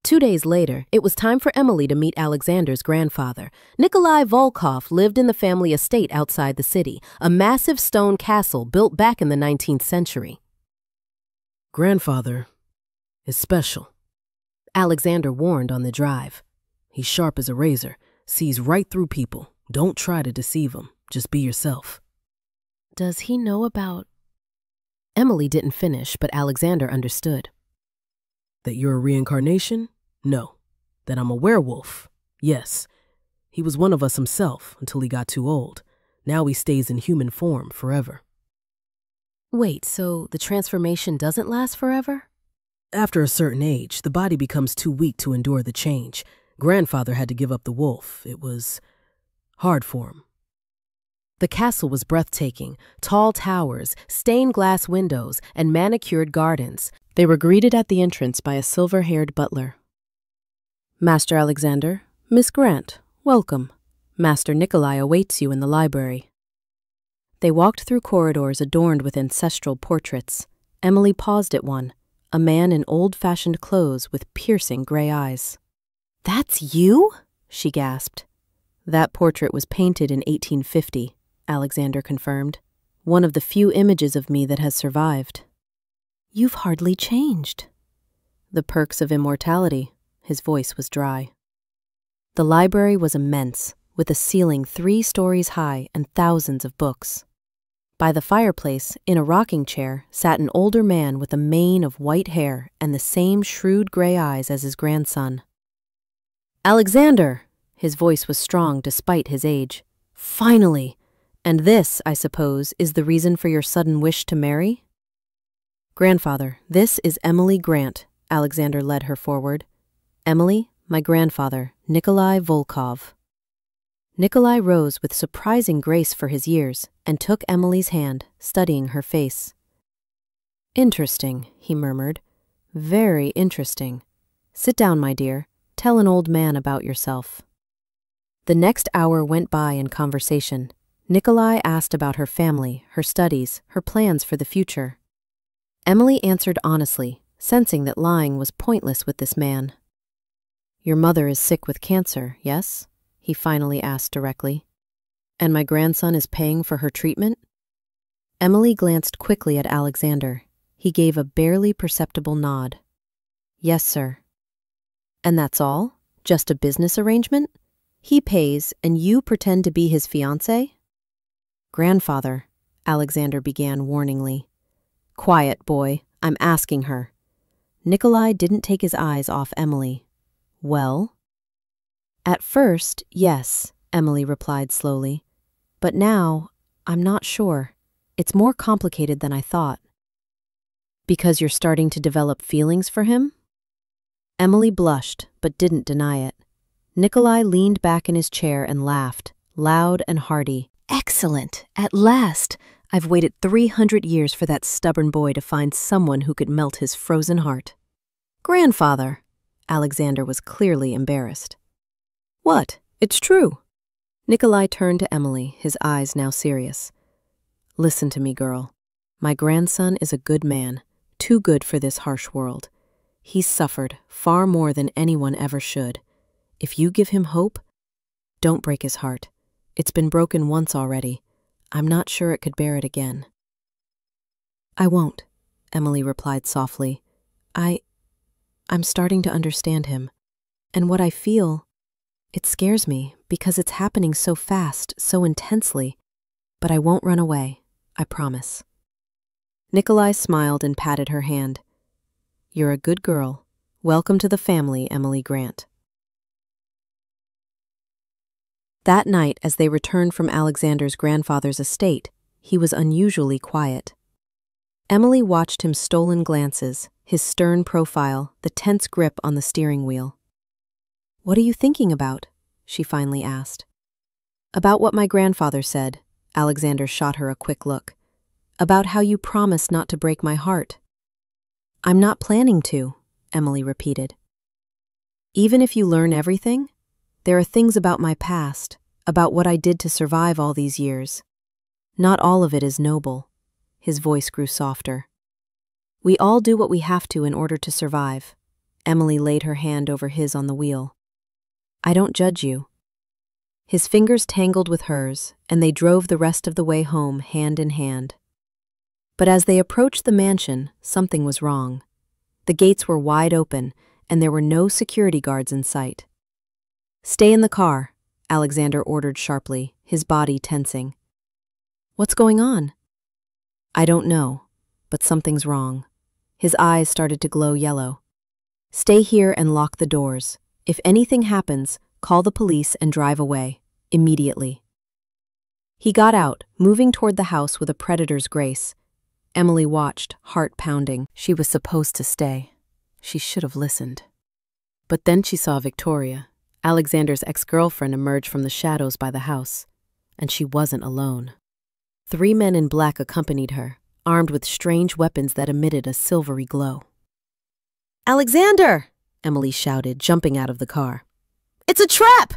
2 days later, it was time for Emily to meet Alexander's grandfather. Nikolai Volkov lived in the family estate outside the city, a massive stone castle built back in the 19th century. "Grandfather is special," Alexander warned on the drive. "He's sharp as a razor, sees right through people. Don't try to deceive him. Just be yourself." "Does he know about—" Emily didn't finish, but Alexander understood. "That you're a reincarnation? No. That I'm a werewolf? Yes. He was one of us himself until he got too old. Now he stays in human form forever." "Wait, so the transformation doesn't last forever?" "After a certain age, the body becomes too weak to endure the change. Grandfather had to give up the wolf. It was hard for him." The castle was breathtaking, tall towers, stained glass windows, and manicured gardens. They were greeted at the entrance by a silver-haired butler. "Master Alexander, Miss Grant, welcome. Master Nikolai awaits you in the library." They walked through corridors adorned with ancestral portraits. Emily paused at one, a man in old-fashioned clothes with piercing gray eyes. "That's you?" she gasped. "That portrait was painted in 1850, Alexander confirmed. "One of the few images of me that has survived." "You've hardly changed." "The perks of immortality," his voice was dry. The library was immense, with a ceiling 3 stories high and thousands of books. By the fireplace, in a rocking chair, sat an older man with a mane of white hair and the same shrewd gray eyes as his grandson. "Alexander!" His voice was strong despite his age. "Finally! And this, I suppose, is the reason for your sudden wish to marry?" "Grandfather, this is Emily Grant," Alexander led her forward. "Emily, my grandfather, Nikolai Volkov." Nikolai rose with surprising grace for his years and took Emily's hand, studying her face. "Interesting," he murmured. "Very interesting. Sit down, my dear. Tell an old man about yourself." The next hour went by in conversation. Nikolai asked about her family, her studies, her plans for the future. Emily answered honestly, sensing that lying was pointless with this man. "Your mother is sick with cancer, yes?" he finally asked directly. "And my grandson is paying for her treatment?" Emily glanced quickly at Alexander. He gave a barely perceptible nod. "Yes, sir." "And that's all? Just a business arrangement? He pays, and you pretend to be his fiancé?" "Grandfather," Alexander began warningly. "Quiet, boy. I'm asking her." Nikolai didn't take his eyes off Emily. "Well?" "At first, yes," Emily replied slowly. "But now, I'm not sure. It's more complicated than I thought. Because you're starting to develop feelings for him? Emily blushed, but didn't deny it. Nikolai leaned back in his chair and laughed, loud and hearty. Excellent! At last! I've waited 300 years for that stubborn boy to find someone who could melt his frozen heart. Grandfather! Alexander was clearly embarrassed. What? It's true. Nikolai turned to Emily, his eyes now serious. Listen to me, girl. My grandson is a good man, too good for this harsh world. He's suffered far more than anyone ever should. If you give him hope, don't break his heart. It's been broken once already. I'm not sure it could bear it again. I won't, Emily replied softly. I'm starting to understand him. And what I feel, it scares me because it's happening so fast, so intensely. But I won't run away, I promise. Nikolai smiled and patted her hand. You're a good girl. Welcome to the family, Emily Grant. That night, as they returned from Alexander's grandfather's estate, he was unusually quiet. Emily watched him stolen glances, his stern profile, the tense grip on the steering wheel. What are you thinking about? She finally asked. About what my grandfather said. Alexander shot her a quick look. About how you promised not to break my heart. I'm not planning to, Emily repeated. Even if you learn everything, there are things about my past, about what I did to survive all these years. Not all of it is noble. His voice grew softer. We all do what we have to in order to survive. Emily laid her hand over his on the wheel. I don't judge you. His fingers tangled with hers, and they drove the rest of the way home hand in hand. But as they approached the mansion, something was wrong. The gates were wide open, and there were no security guards in sight. Stay in the car, Alexander ordered sharply, his body tensing. What's going on? I don't know, but something's wrong. His eyes started to glow yellow. Stay here and lock the doors. If anything happens, call the police and drive away, immediately. He got out, moving toward the house with a predator's grace. Emily watched, heart pounding. She was supposed to stay. She should have listened. But then she saw Victoria, Alexander's ex-girlfriend, emerge from the shadows by the house, and she wasn't alone. 3 men in black accompanied her, armed with strange weapons that emitted a silvery glow. Alexander! Emily shouted, jumping out of the car. It's a trap!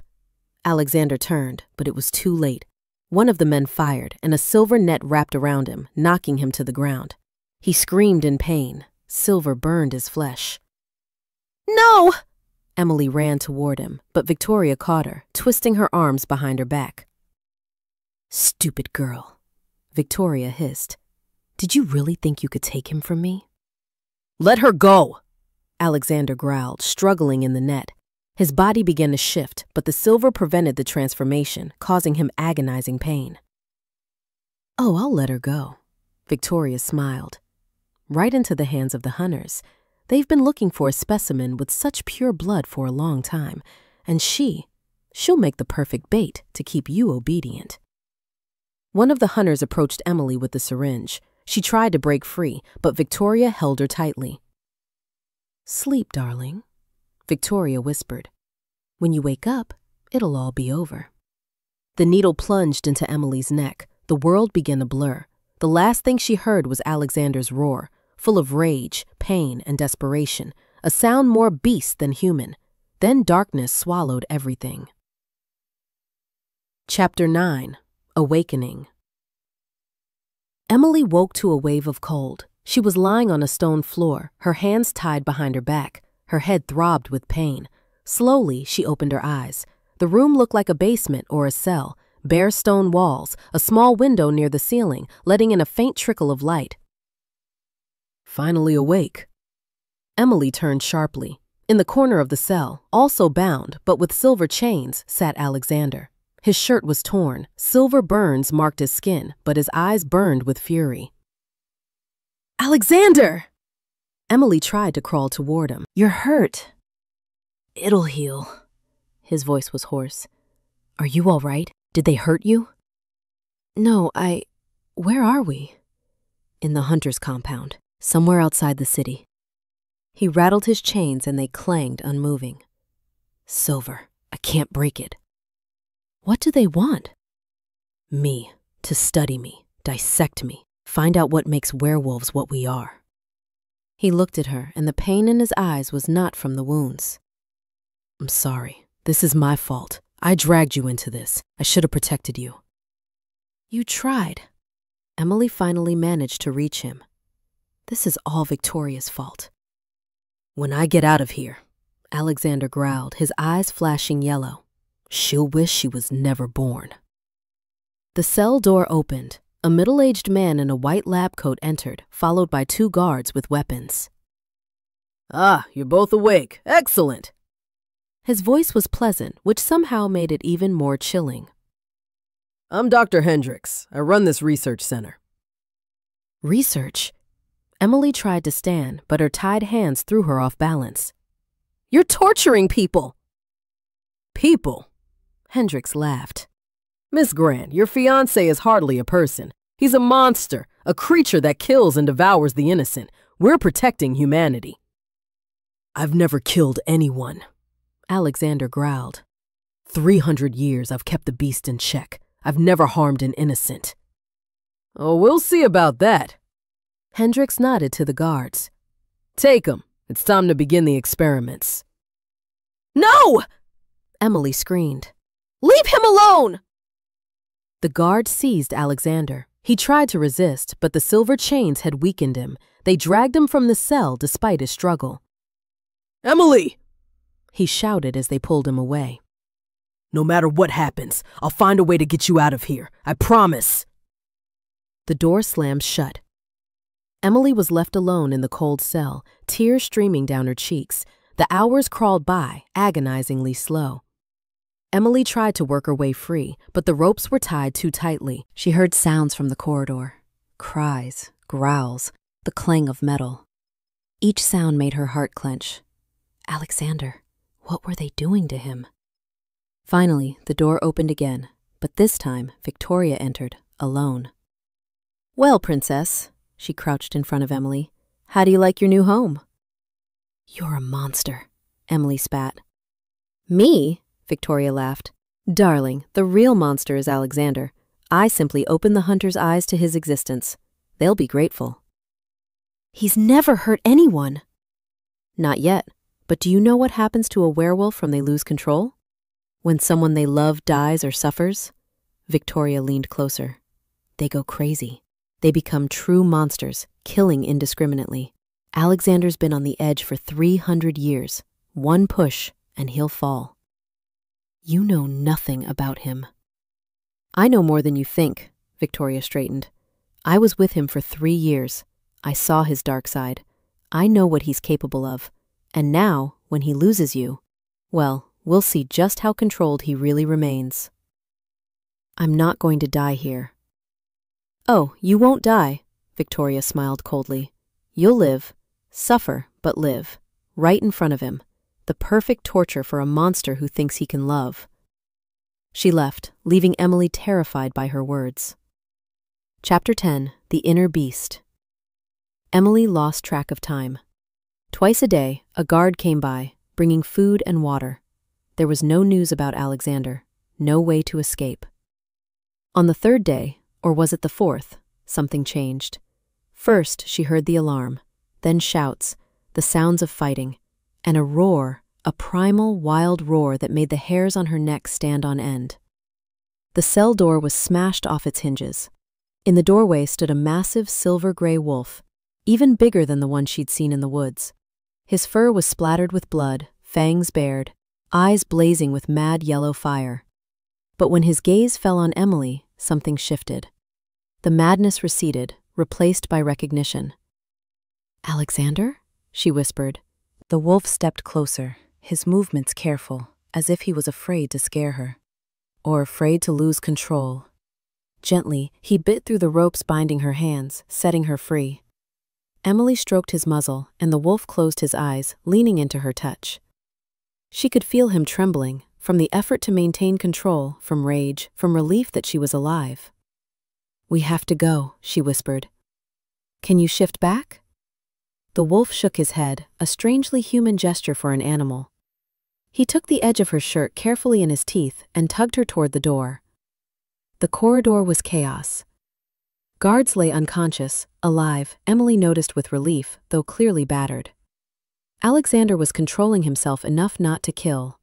Alexander turned, but it was too late. One of the men fired, and a silver net wrapped around him, knocking him to the ground. He screamed in pain. Silver burned his flesh. No! Emily ran toward him, but Victoria caught her, twisting her arms behind her back. Stupid girl, Victoria hissed. Did you really think you could take him from me? Let her go, Alexander growled, struggling in the net. His body began to shift, but the silver prevented the transformation, causing him agonizing pain. Oh, I'll let her go, Victoria smiled. Right into the hands of the hunters. They've been looking for a specimen with such pure blood for a long time, and she'll make the perfect bait to keep you obedient. One of the hunters approached Emily with the syringe. She tried to break free, but Victoria held her tightly. Sleep, darling, Victoria whispered. When you wake up, it'll all be over. The needle plunged into Emily's neck. The world began to blur. The last thing she heard was Alexander's roar, full of rage, pain, and desperation, a sound more beast than human. Then darkness swallowed everything. Chapter 9. Awakening. Emily woke to a wave of cold. She was lying on a stone floor, her hands tied behind her back. Her head throbbed with pain. Slowly, she opened her eyes. The room looked like a basement or a cell, bare stone walls, a small window near the ceiling, letting in a faint trickle of light. Finally awake. Emily turned sharply. In the corner of the cell, also bound, but with silver chains, sat Alexander. His shirt was torn. Silver burns marked his skin, but his eyes burned with fury. Alexander! Emily tried to crawl toward him. You're hurt. It'll heal. His voice was hoarse. Are you all right? Did they hurt you? No, Where are we? In the hunter's compound, somewhere outside the city. He rattled his chains and they clanged unmoving. Silver, I can't break it. What do they want? Me, to study me, dissect me, find out what makes werewolves what we are. He looked at her, and the pain in his eyes was not from the wounds. I'm sorry. This is my fault. I dragged you into this. I should have protected you. You tried. Emily finally managed to reach him. This is all Victoria's fault. When I get out of here, Alexander growled, his eyes flashing yellow. She'll wish she was never born. The cell door opened. A middle-aged man in a white lab coat entered, followed by 2 guards with weapons. Ah, you're both awake. Excellent. His voice was pleasant, which somehow made it even more chilling. I'm Dr. Hendricks. I run this research center. Research? Emily tried to stand, but her tied hands threw her off balance. You're torturing people. People? Hendricks laughed. Miss Grant, your fiancé is hardly a person. He's a monster, a creature that kills and devours the innocent. We're protecting humanity. I've never killed anyone, Alexander growled. 300 years I've kept the beast in check. I've never harmed an innocent. Oh, we'll see about that. Hendricks nodded to the guards. Take him. It's time to begin the experiments. No! Emily screamed. Leave him alone! The guard seized Alexander. He tried to resist, but the silver chains had weakened him. They dragged him from the cell despite his struggle. Emily! He shouted as they pulled him away. No matter what happens, I'll find a way to get you out of here. I promise. The door slammed shut. Emily was left alone in the cold cell, tears streaming down her cheeks. The hours crawled by, agonizingly slow. Emily tried to work her way free, but the ropes were tied too tightly. She heard sounds from the corridor. Cries, growls, the clang of metal. Each sound made her heart clench. Alexander, what were they doing to him? Finally, the door opened again, but this time Victoria entered, alone. Well, Princess, she crouched in front of Emily. How do you like your new home? You're a monster, Emily spat. Me? Victoria laughed. Darling, the real monster is Alexander. I simply opened the hunter's eyes to his existence. They'll be grateful. He's never hurt anyone. Not yet, but do you know what happens to a werewolf when they lose control? When someone they love dies or suffers? Victoria leaned closer. They go crazy. They become true monsters, killing indiscriminately. Alexander's been on the edge for 300 years. One push, and he'll fall. You know nothing about him. I know more than you think, Victoria straightened. I was with him for 3 years. I saw his dark side. I know what he's capable of. And now, when he loses you, well, we'll see just how controlled he really remains. I'm not going to die here. Oh, you won't die, Victoria smiled coldly. You'll live, suffer, but live, right in front of him. The perfect torture for a monster who thinks he can love. She left, leaving Emily terrified by her words. Chapter 10, The Inner Beast. Emily lost track of time. Twice a day, a guard came by, bringing food and water. There was no news about Alexander, no way to escape. On the 3rd day, or was it the 4th, something changed. First, she heard the alarm, then shouts, the sounds of fighting, and a roar, a primal, wild roar that made the hairs on her neck stand on end. The cell door was smashed off its hinges. In the doorway stood a massive silver-gray wolf, even bigger than the one she'd seen in the woods. His fur was splattered with blood, fangs bared, eyes blazing with mad yellow fire. But when his gaze fell on Emily, something shifted. The madness receded, replaced by recognition. Alexander? She whispered. The wolf stepped closer, his movements careful, as if he was afraid to scare her. Or afraid to lose control. Gently, he bit through the ropes binding her hands, setting her free. Emily stroked his muzzle, and the wolf closed his eyes, leaning into her touch. She could feel him trembling, from the effort to maintain control, from rage, from relief that she was alive. "We have to go," she whispered. "Can you shift back?" The wolf shook his head, a strangely human gesture for an animal. He took the edge of her shirt carefully in his teeth and tugged her toward the door. The corridor was chaos. Guards lay unconscious, alive, Emily noticed with relief, though clearly battered. Alexander was controlling himself enough not to kill.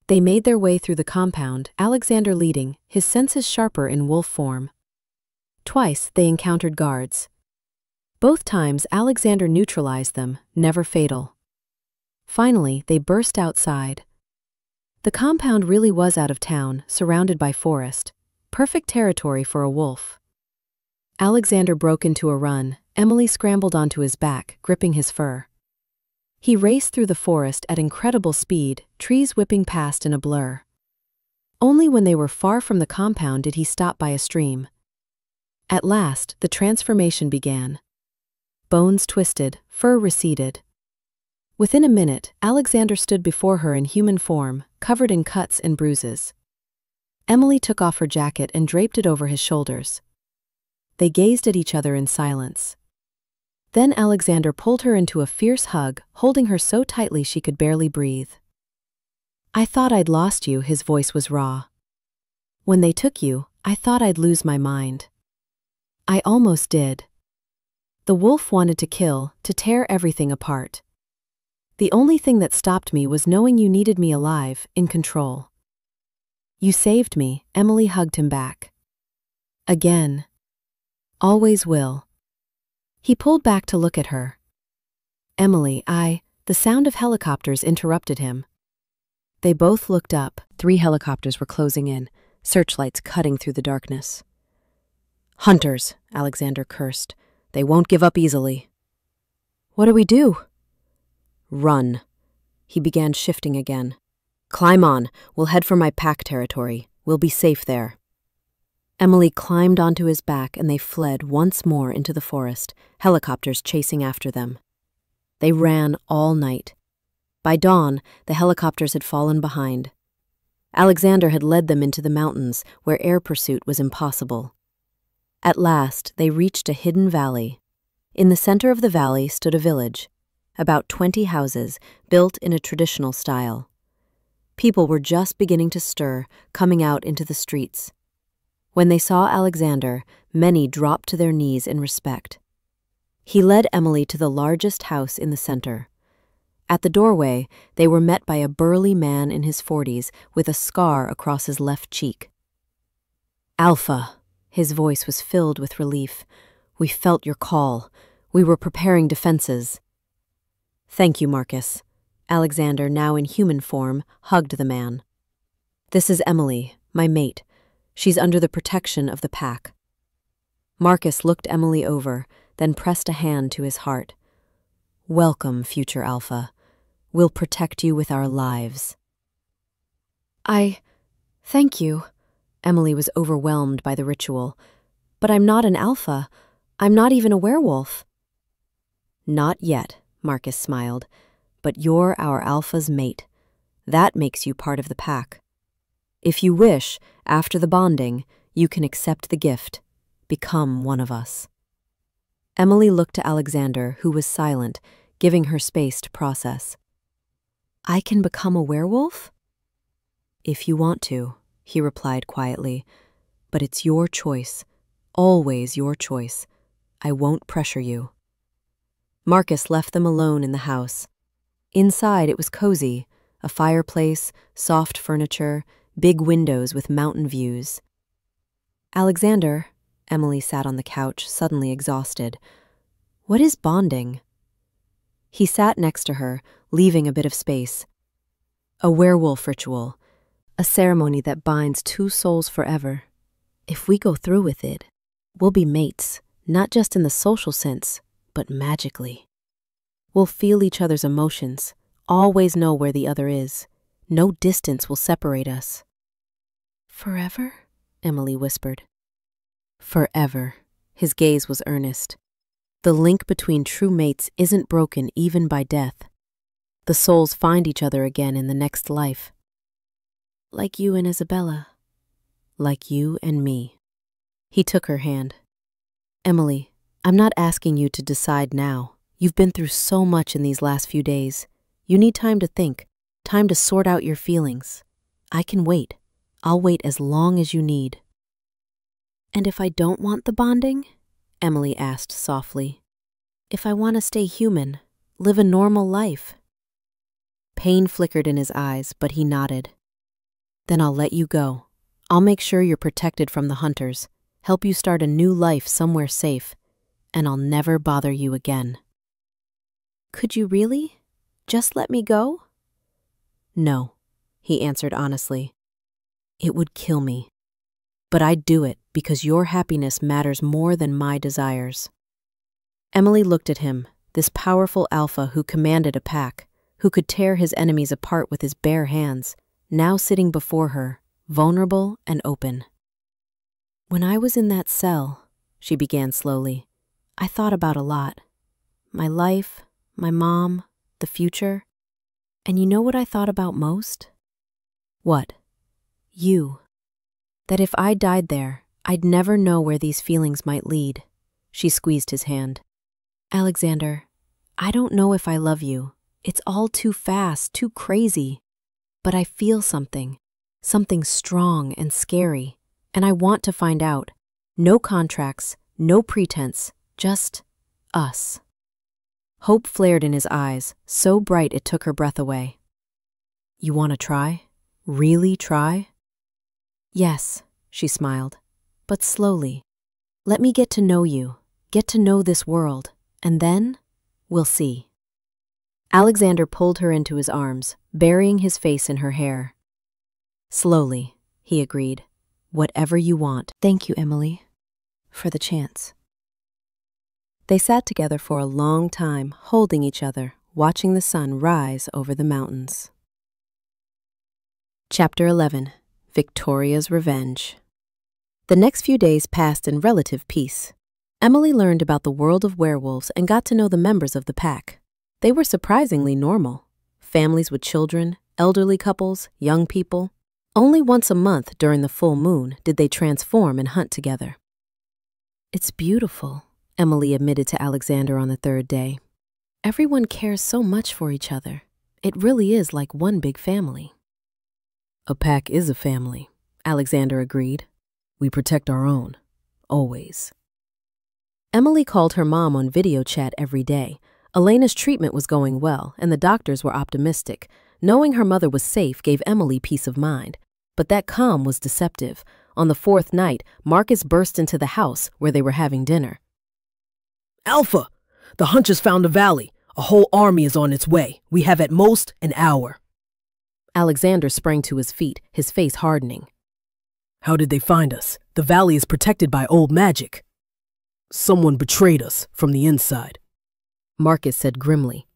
They made their way through the compound, Alexander leading, his senses sharper in wolf form. Twice they encountered guards. Both times Alexander neutralized them, never fatal. Finally, they burst outside. The compound really was out of town, surrounded by forest. Perfect territory for a wolf. Alexander broke into a run. Emily scrambled onto his back, gripping his fur. He raced through the forest at incredible speed, trees whipping past in a blur. Only when they were far from the compound did he stop by a stream. At last, the transformation began. Bones twisted, fur receded. Within a minute, Alexander stood before her in human form, covered in cuts and bruises. Emily took off her jacket and draped it over his shoulders. They gazed at each other in silence. Then Alexander pulled her into a fierce hug, holding her so tightly she could barely breathe. "I thought I'd lost you," his voice was raw. "When they took you, I thought I'd lose my mind. I almost did. The wolf wanted to kill, to tear everything apart. The only thing that stopped me was knowing you needed me alive, in control. You saved me," Emily hugged him back. "Again. Always will." He pulled back to look at her. "Emily, The sound of helicopters interrupted him. They both looked up. 3 helicopters were closing in, searchlights cutting through the darkness. "Hunters," Alexander cursed. "They won't give up easily." "What do we do?" "Run." He began shifting again. "Climb on. We'll head for my pack territory. We'll be safe there." Emily climbed onto his back and they fled once more into the forest, helicopters chasing after them. They ran all night. By dawn, the helicopters had fallen behind. Alexander had led them into the mountains, where air pursuit was impossible. At last, they reached a hidden valley. In the center of the valley stood a village, about 20 houses, built in a traditional style. People were just beginning to stir, coming out into the streets. When they saw Alexander, many dropped to their knees in respect. He led Emily to the largest house in the center. At the doorway, they were met by a burly man in his 40s with a scar across his left cheek. "Alpha," his voice was filled with relief. "We felt your call. We were preparing defenses." "Thank you, Marcus." Alexander, now in human form, hugged the man. "This is Emily, my mate. She's under the protection of the pack." Marcus looked Emily over, then pressed a hand to his heart. "Welcome, future Alpha. We'll protect you with our lives." Thank you." Emily was overwhelmed by the ritual. "But I'm not an Alpha. I'm not even a werewolf." "Not yet," Marcus smiled. "But you're our Alpha's mate. That makes you part of the pack. If you wish, after the bonding, you can accept the gift, become one of us." Emily looked to Alexander, who was silent, giving her space to process. "I can become a werewolf?" "If you want to," he replied quietly. "But it's your choice, always your choice. I won't pressure you." Marcus left them alone in the house. Inside it was cozy, a fireplace, soft furniture, big windows with mountain views. "Alexander," Emily sat on the couch, suddenly exhausted. "What is bonding?" He sat next to her, leaving a bit of space. "A werewolf ritual, a ceremony that binds 2 souls forever. If we go through with it, we'll be mates, not just in the social sense, but magically. We'll feel each other's emotions, always know where the other is. No distance will separate us." "Forever?" Emily whispered. "Forever." His gaze was earnest. "The link between true mates isn't broken even by death. The souls find each other again in the next life. Like you and Isabella. Like you and me." He took her hand. Emily, I'm not asking you to decide now. You've been through so much in these last few days. You need time to think, time to sort out your feelings. I can wait. I'll wait as long as you need. And if I don't want the bonding? Emily asked softly. If I want to stay human, live a normal life? Pain flickered in his eyes, but he nodded. Then I'll let you go. I'll make sure you're protected from the hunters, help you start a new life somewhere safe, and I'll never bother you again. Could you really? Just let me go? No, he answered honestly. It would kill me. But I'd do it because your happiness matters more than my desires. Emily looked at him, this powerful alpha who commanded a pack, who could tear his enemies apart with his bare hands, now sitting before her, vulnerable and open. When I was in that cell, she began slowly, I thought about a lot. My life, my mom, the future. And you know what I thought about most? What? You. That if I died there, I'd never know where these feelings might lead. She squeezed his hand. Alexander, I don't know if I love you. It's all too fast, too crazy. But I feel something strong and scary, and I want to find out. No contracts, no pretense, just us. Hope flared in his eyes, so bright it took her breath away. You want to try? Really try? Yes, she smiled, but slowly. Let me get to know you, get to know this world, and then we'll see. Alexander pulled her into his arms, burying his face in her hair. Slowly, he agreed. Whatever you want. Thank you, Emily, for the chance. They sat together for a long time, holding each other, watching the sun rise over the mountains. Chapter 11. Victoria's Revenge. The next few days passed in relative peace. Emily learned about the world of werewolves and got to know the members of the pack. They were surprisingly normal. Families with children, elderly couples, young people. Only once a month during the full moon did they transform and hunt together. It's beautiful, Emily admitted to Alexander on the third day. Everyone cares so much for each other. It really is like one big family. A pack is a family, Alexander agreed. We protect our own, always. Emily called her mom on video chat every day. Elena's treatment was going well, and the doctors were optimistic. Knowing her mother was safe gave Emily peace of mind. But that calm was deceptive. On the fourth night, Marcus burst into the house where they were having dinner. Alpha! The hunters found a valley. A whole army is on its way. We have at most an hour. Alexander sprang to his feet, his face hardening. How did they find us? The valley is protected by old magic. Someone betrayed us from the inside. Marcus said grimly.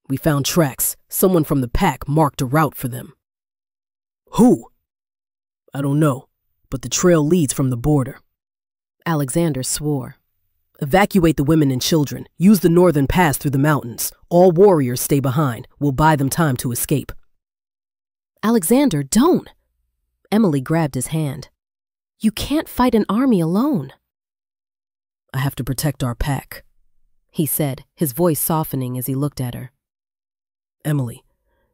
We found tracks. Someone from the pack marked a route for them. Who? I don't know, but the trail leads from the border. Alexander swore. Evacuate the women and children. Use the northern pass through the mountains. All warriors stay behind. We'll buy them time to escape. Alexander, don't! Emily grabbed his hand. You can't fight an army alone. I have to protect our pack, he said, his voice softening as he looked at her. Emily,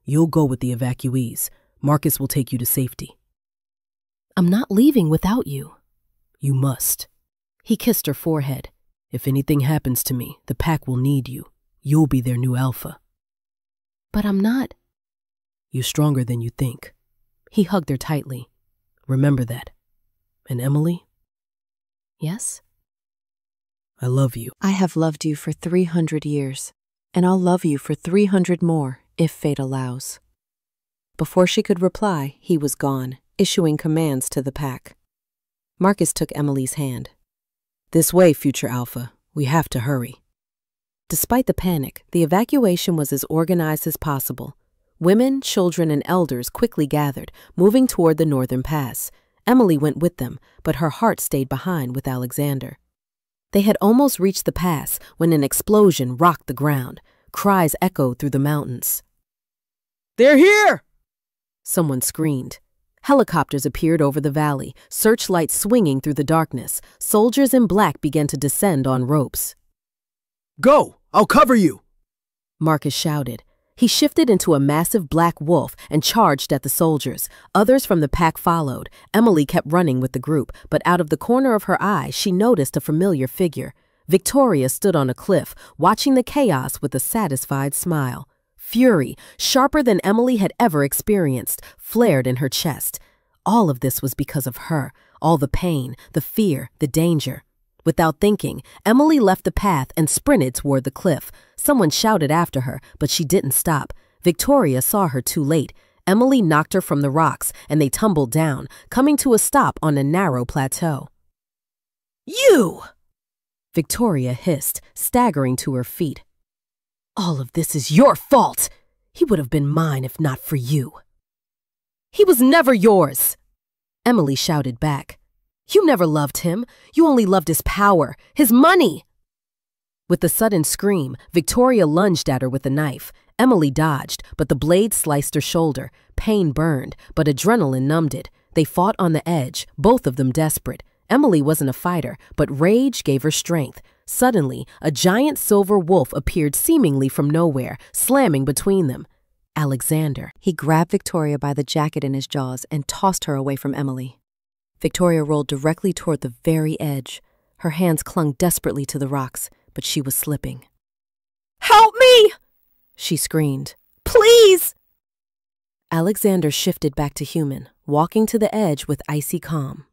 you'll go with the evacuees. Marcus will take you to safety. I'm not leaving without you. You must. He kissed her forehead. If anything happens to me, the pack will need you. You'll be their new alpha. But I'm not. You're stronger than you think. He hugged her tightly. Remember that. And Emily? Yes? I love you. I have loved you for 300 years, and I'll love you for 300 more, if fate allows. Before she could reply, he was gone, issuing commands to the pack. Marcus took Emily's hand. This way, future alpha. We have to hurry. Despite the panic, the evacuation was as organized as possible. Women, children, and elders quickly gathered, moving toward the northern pass. Emily went with them, but her heart stayed behind with Alexander. They had almost reached the pass when an explosion rocked the ground. Cries echoed through the mountains. They're here! Someone screamed. Helicopters appeared over the valley, searchlights swinging through the darkness. Soldiers in black began to descend on ropes. Go! I'll cover you! Marcus shouted. He shifted into a massive black wolf and charged at the soldiers. Others from the pack followed. Emily kept running with the group, but out of the corner of her eye, she noticed a familiar figure. Victoria stood on a cliff, watching the chaos with a satisfied smile. Fury, sharper than Emily had ever experienced, flared in her chest. All of this was because of her, all the pain, the fear, the danger. Without thinking, Emily left the path and sprinted toward the cliff. Someone shouted after her, but she didn't stop. Victoria saw her too late. Emily knocked her from the rocks, and they tumbled down, coming to a stop on a narrow plateau. "You!" Victoria hissed, staggering to her feet. "All of this is your fault! He would have been mine if not for you." "He was never yours!" Emily shouted back. "You never loved him. You only loved his power, his money." With a sudden scream, Victoria lunged at her with a knife. Emily dodged, but the blade sliced her shoulder. Pain burned, but adrenaline numbed it. They fought on the edge, both of them desperate. Emily wasn't a fighter, but rage gave her strength. Suddenly, a giant silver wolf appeared seemingly from nowhere, slamming between them. Alexander. He grabbed Victoria by the jacket in his jaws and tossed her away from Emily. Victoria rolled directly toward the very edge. Her hands clung desperately to the rocks, but she was slipping. "Help me!" she screamed. "Please!" Alexander shifted back to human, walking to the edge with icy calm.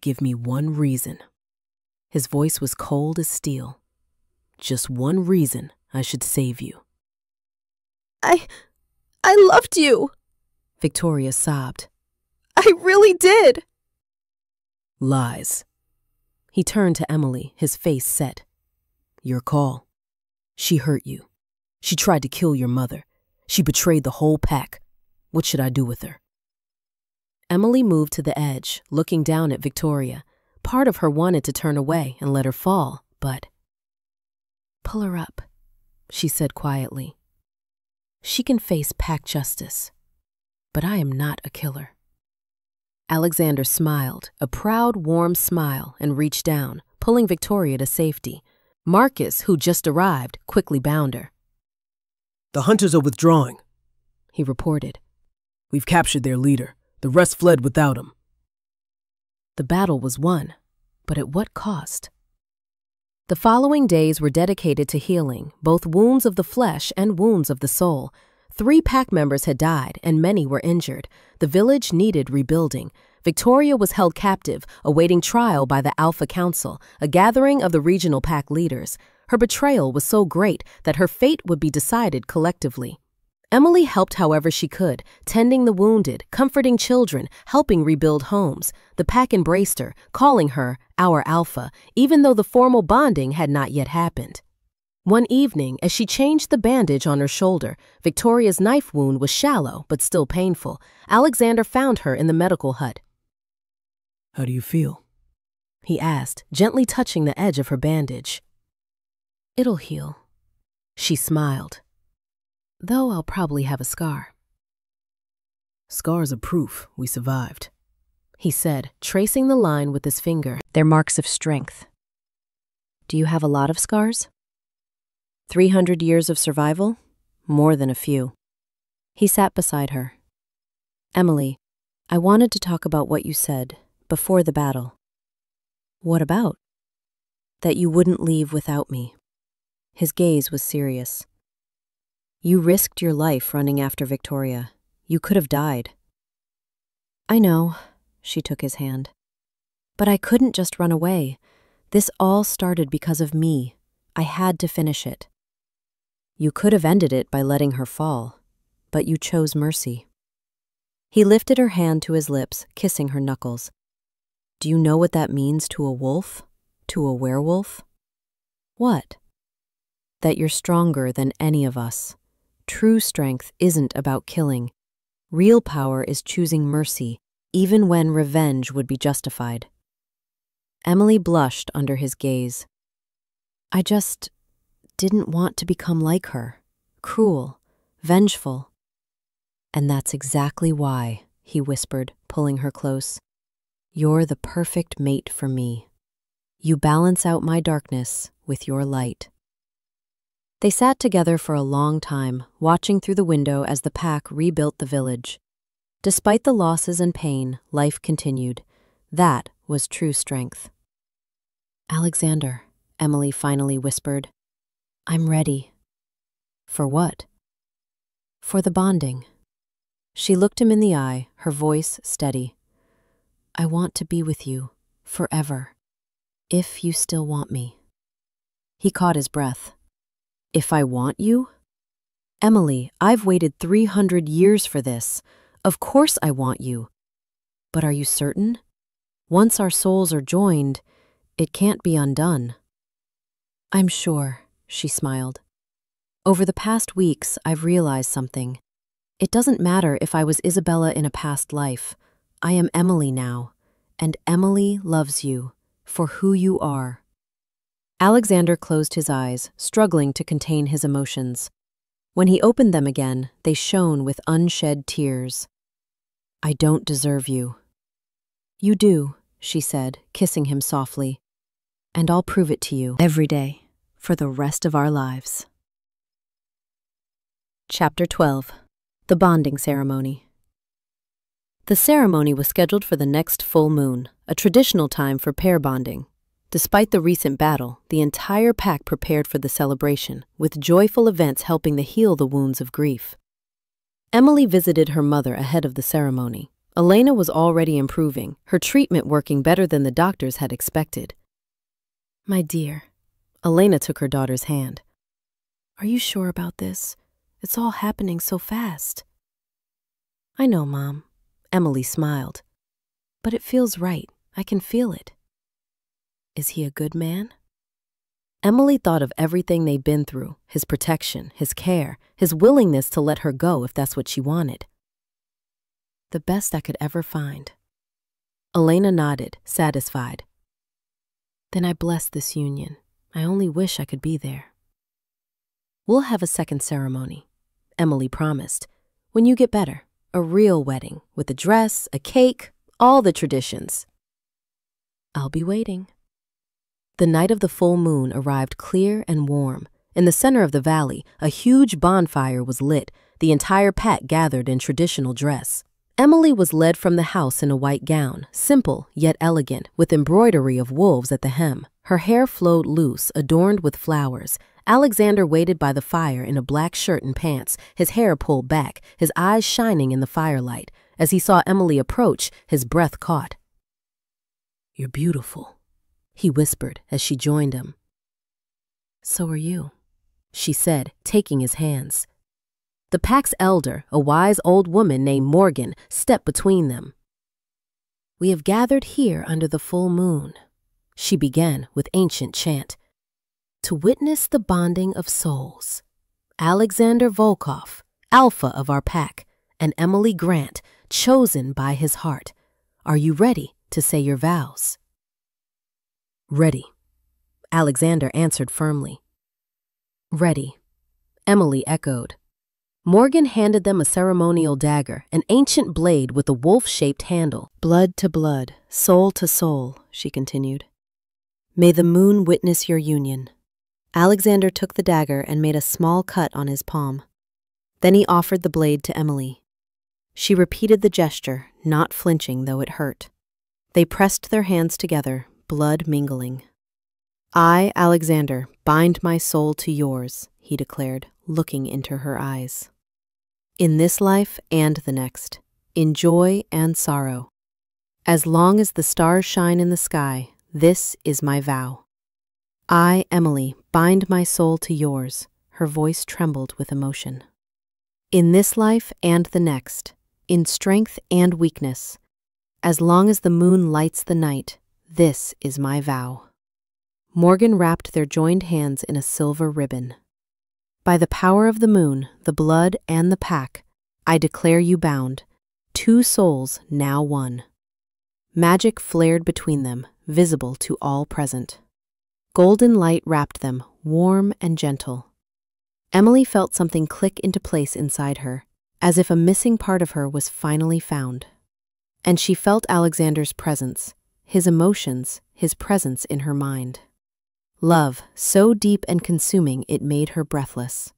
"Give me one reason." His voice was cold as steel. "Just one reason I should save you." I loved you," Victoria sobbed. "I really did." "Lies." He turned to Emily, his face set. "Your call. She hurt you. She tried to kill your mother. She betrayed the whole pack. What should I do with her?" Emily moved to the edge, looking down at Victoria. Part of her wanted to turn away and let her fall, but... "Pull her up," she said quietly. "She can face pack justice, but I am not a killer." Alexander smiled, a proud, warm smile, and reached down, pulling Victoria to safety. Marcus, who just arrived, quickly bound her. "The hunters are withdrawing," he reported. "We've captured their leader. The rest fled without him." The battle was won, but at what cost? The following days were dedicated to healing, both wounds of the flesh and wounds of the soul. 3 pack members had died, and many were injured. The village needed rebuilding. Victoria was held captive, awaiting trial by the Alpha Council, a gathering of the regional pack leaders. Her betrayal was so great that her fate would be decided collectively. Emily helped however she could, tending the wounded, comforting children, helping rebuild homes. The pack embraced her, calling her our Alpha, even though the formal bonding had not yet happened. One evening, as she changed the bandage on her shoulder, Victoria's knife wound was shallow but still painful. Alexander found her in the medical hut. "How do you feel?" he asked, gently touching the edge of her bandage. "It'll heal," she smiled. "Though I'll probably have a scar." "Scars are proof we survived," he said, tracing the line with his finger. "They're marks of strength. Do you have a lot of scars? 300 years of survival? More than a few." He sat beside her. "Emily, I wanted to talk about what you said before the battle." "What about?" "That you wouldn't leave without me." His gaze was serious. "You risked your life running after Victoria. You could have died." "I know," she took his hand. "But I couldn't just run away. This all started because of me. I had to finish it." "You could have ended it by letting her fall, but you chose mercy." He lifted her hand to his lips, kissing her knuckles. "Do you know what that means to a wolf? To a werewolf?" "What?" "That you're stronger than any of us. True strength isn't about killing. Real power is choosing mercy, even when revenge would be justified." Emily blushed under his gaze. "I just didn't want to become like her, cruel, vengeful." "And that's exactly why," he whispered, pulling her close. You're the perfect mate for me. You balance out my darkness with your light. They sat together for a long time, watching through the window as the pack rebuilt the village. Despite the losses and pain, life continued. That was true strength. Alexander, Emily finally whispered, I'm ready. For what? For the bonding. She looked him in the eye, her voice steady. I want to be with you, forever, if you still want me. He caught his breath. If I want you? Emily, I've waited 300 years for this. Of course I want you. But are you certain? Once our souls are joined, it can't be undone. I'm sure, she smiled. Over the past weeks, I've realized something. It doesn't matter if I was Isabella in a past life. I am Emily now, and Emily loves you for who you are. Alexander closed his eyes, struggling to contain his emotions. When he opened them again, they shone with unshed tears. I don't deserve you. You do, she said, kissing him softly. And I'll prove it to you every day, for the rest of our lives. Chapter 12. The Bonding Ceremony. The ceremony was scheduled for the next full moon, a traditional time for pair bonding. Despite the recent battle, the entire pack prepared for the celebration, with joyful events helping to heal the wounds of grief. Emily visited her mother ahead of the ceremony. Elena was already improving, her treatment working better than the doctors had expected. My dear, Elena took her daughter's hand. Are you sure about this? It's all happening so fast. I know, Mom. Emily smiled. But it feels right. I can feel it. Is he a good man? Emily thought of everything they'd been through, his protection, his care, his willingness to let her go if that's what she wanted. The best I could ever find. Elena nodded, satisfied. Then I bless this union. I only wish I could be there. We'll have a second ceremony, Emily promised. When you get better, a real wedding, with a dress, a cake, all the traditions. I'll be waiting. The night of the full moon arrived clear and warm. In the center of the valley, a huge bonfire was lit, the entire pack gathered in traditional dress. Emily was led from the house in a white gown, simple yet elegant, with embroidery of wolves at the hem. Her hair flowed loose, adorned with flowers. Alexander waited by the fire in a black shirt and pants, his hair pulled back, his eyes shining in the firelight. As he saw Emily approach, his breath caught. You're beautiful, he whispered as she joined him. So are you, she said, taking his hands. The pack's elder, a wise old woman named Morgan, stepped between them. We have gathered here under the full moon, she began with ancient chant, to witness the bonding of souls. Alexander Volkov, alpha of our pack, and Emily Grant, chosen by his heart. Are you ready to say your vows? Ready, Alexander answered firmly. Ready, Emily echoed. Morgan handed them a ceremonial dagger, an ancient blade with a wolf-shaped handle. Blood to blood, soul to soul, she continued. May the moon witness your union. Alexander took the dagger and made a small cut on his palm. Then he offered the blade to Emily. She repeated the gesture, not flinching though it hurt. They pressed their hands together, blood mingling. I, Alexander, bind my soul to yours, he declared, looking into her eyes. In this life and the next, in joy and sorrow. As long as the stars shine in the sky, this is my vow. I, Emily, bind my soul to yours, her voice trembled with emotion. In this life and the next, in strength and weakness, as long as the moon lights the night, this is my vow. Morgan wrapped their joined hands in a silver ribbon. By the power of the moon, the blood, and the pack, I declare you bound, two souls now one. Magic flared between them, visible to all present. Golden light wrapped them, warm and gentle. Emily felt something click into place inside her, as if a missing part of her was finally found. and she felt Alexander's presence, his emotions, his presence in her mind. Love, so deep and consuming it made her breathless.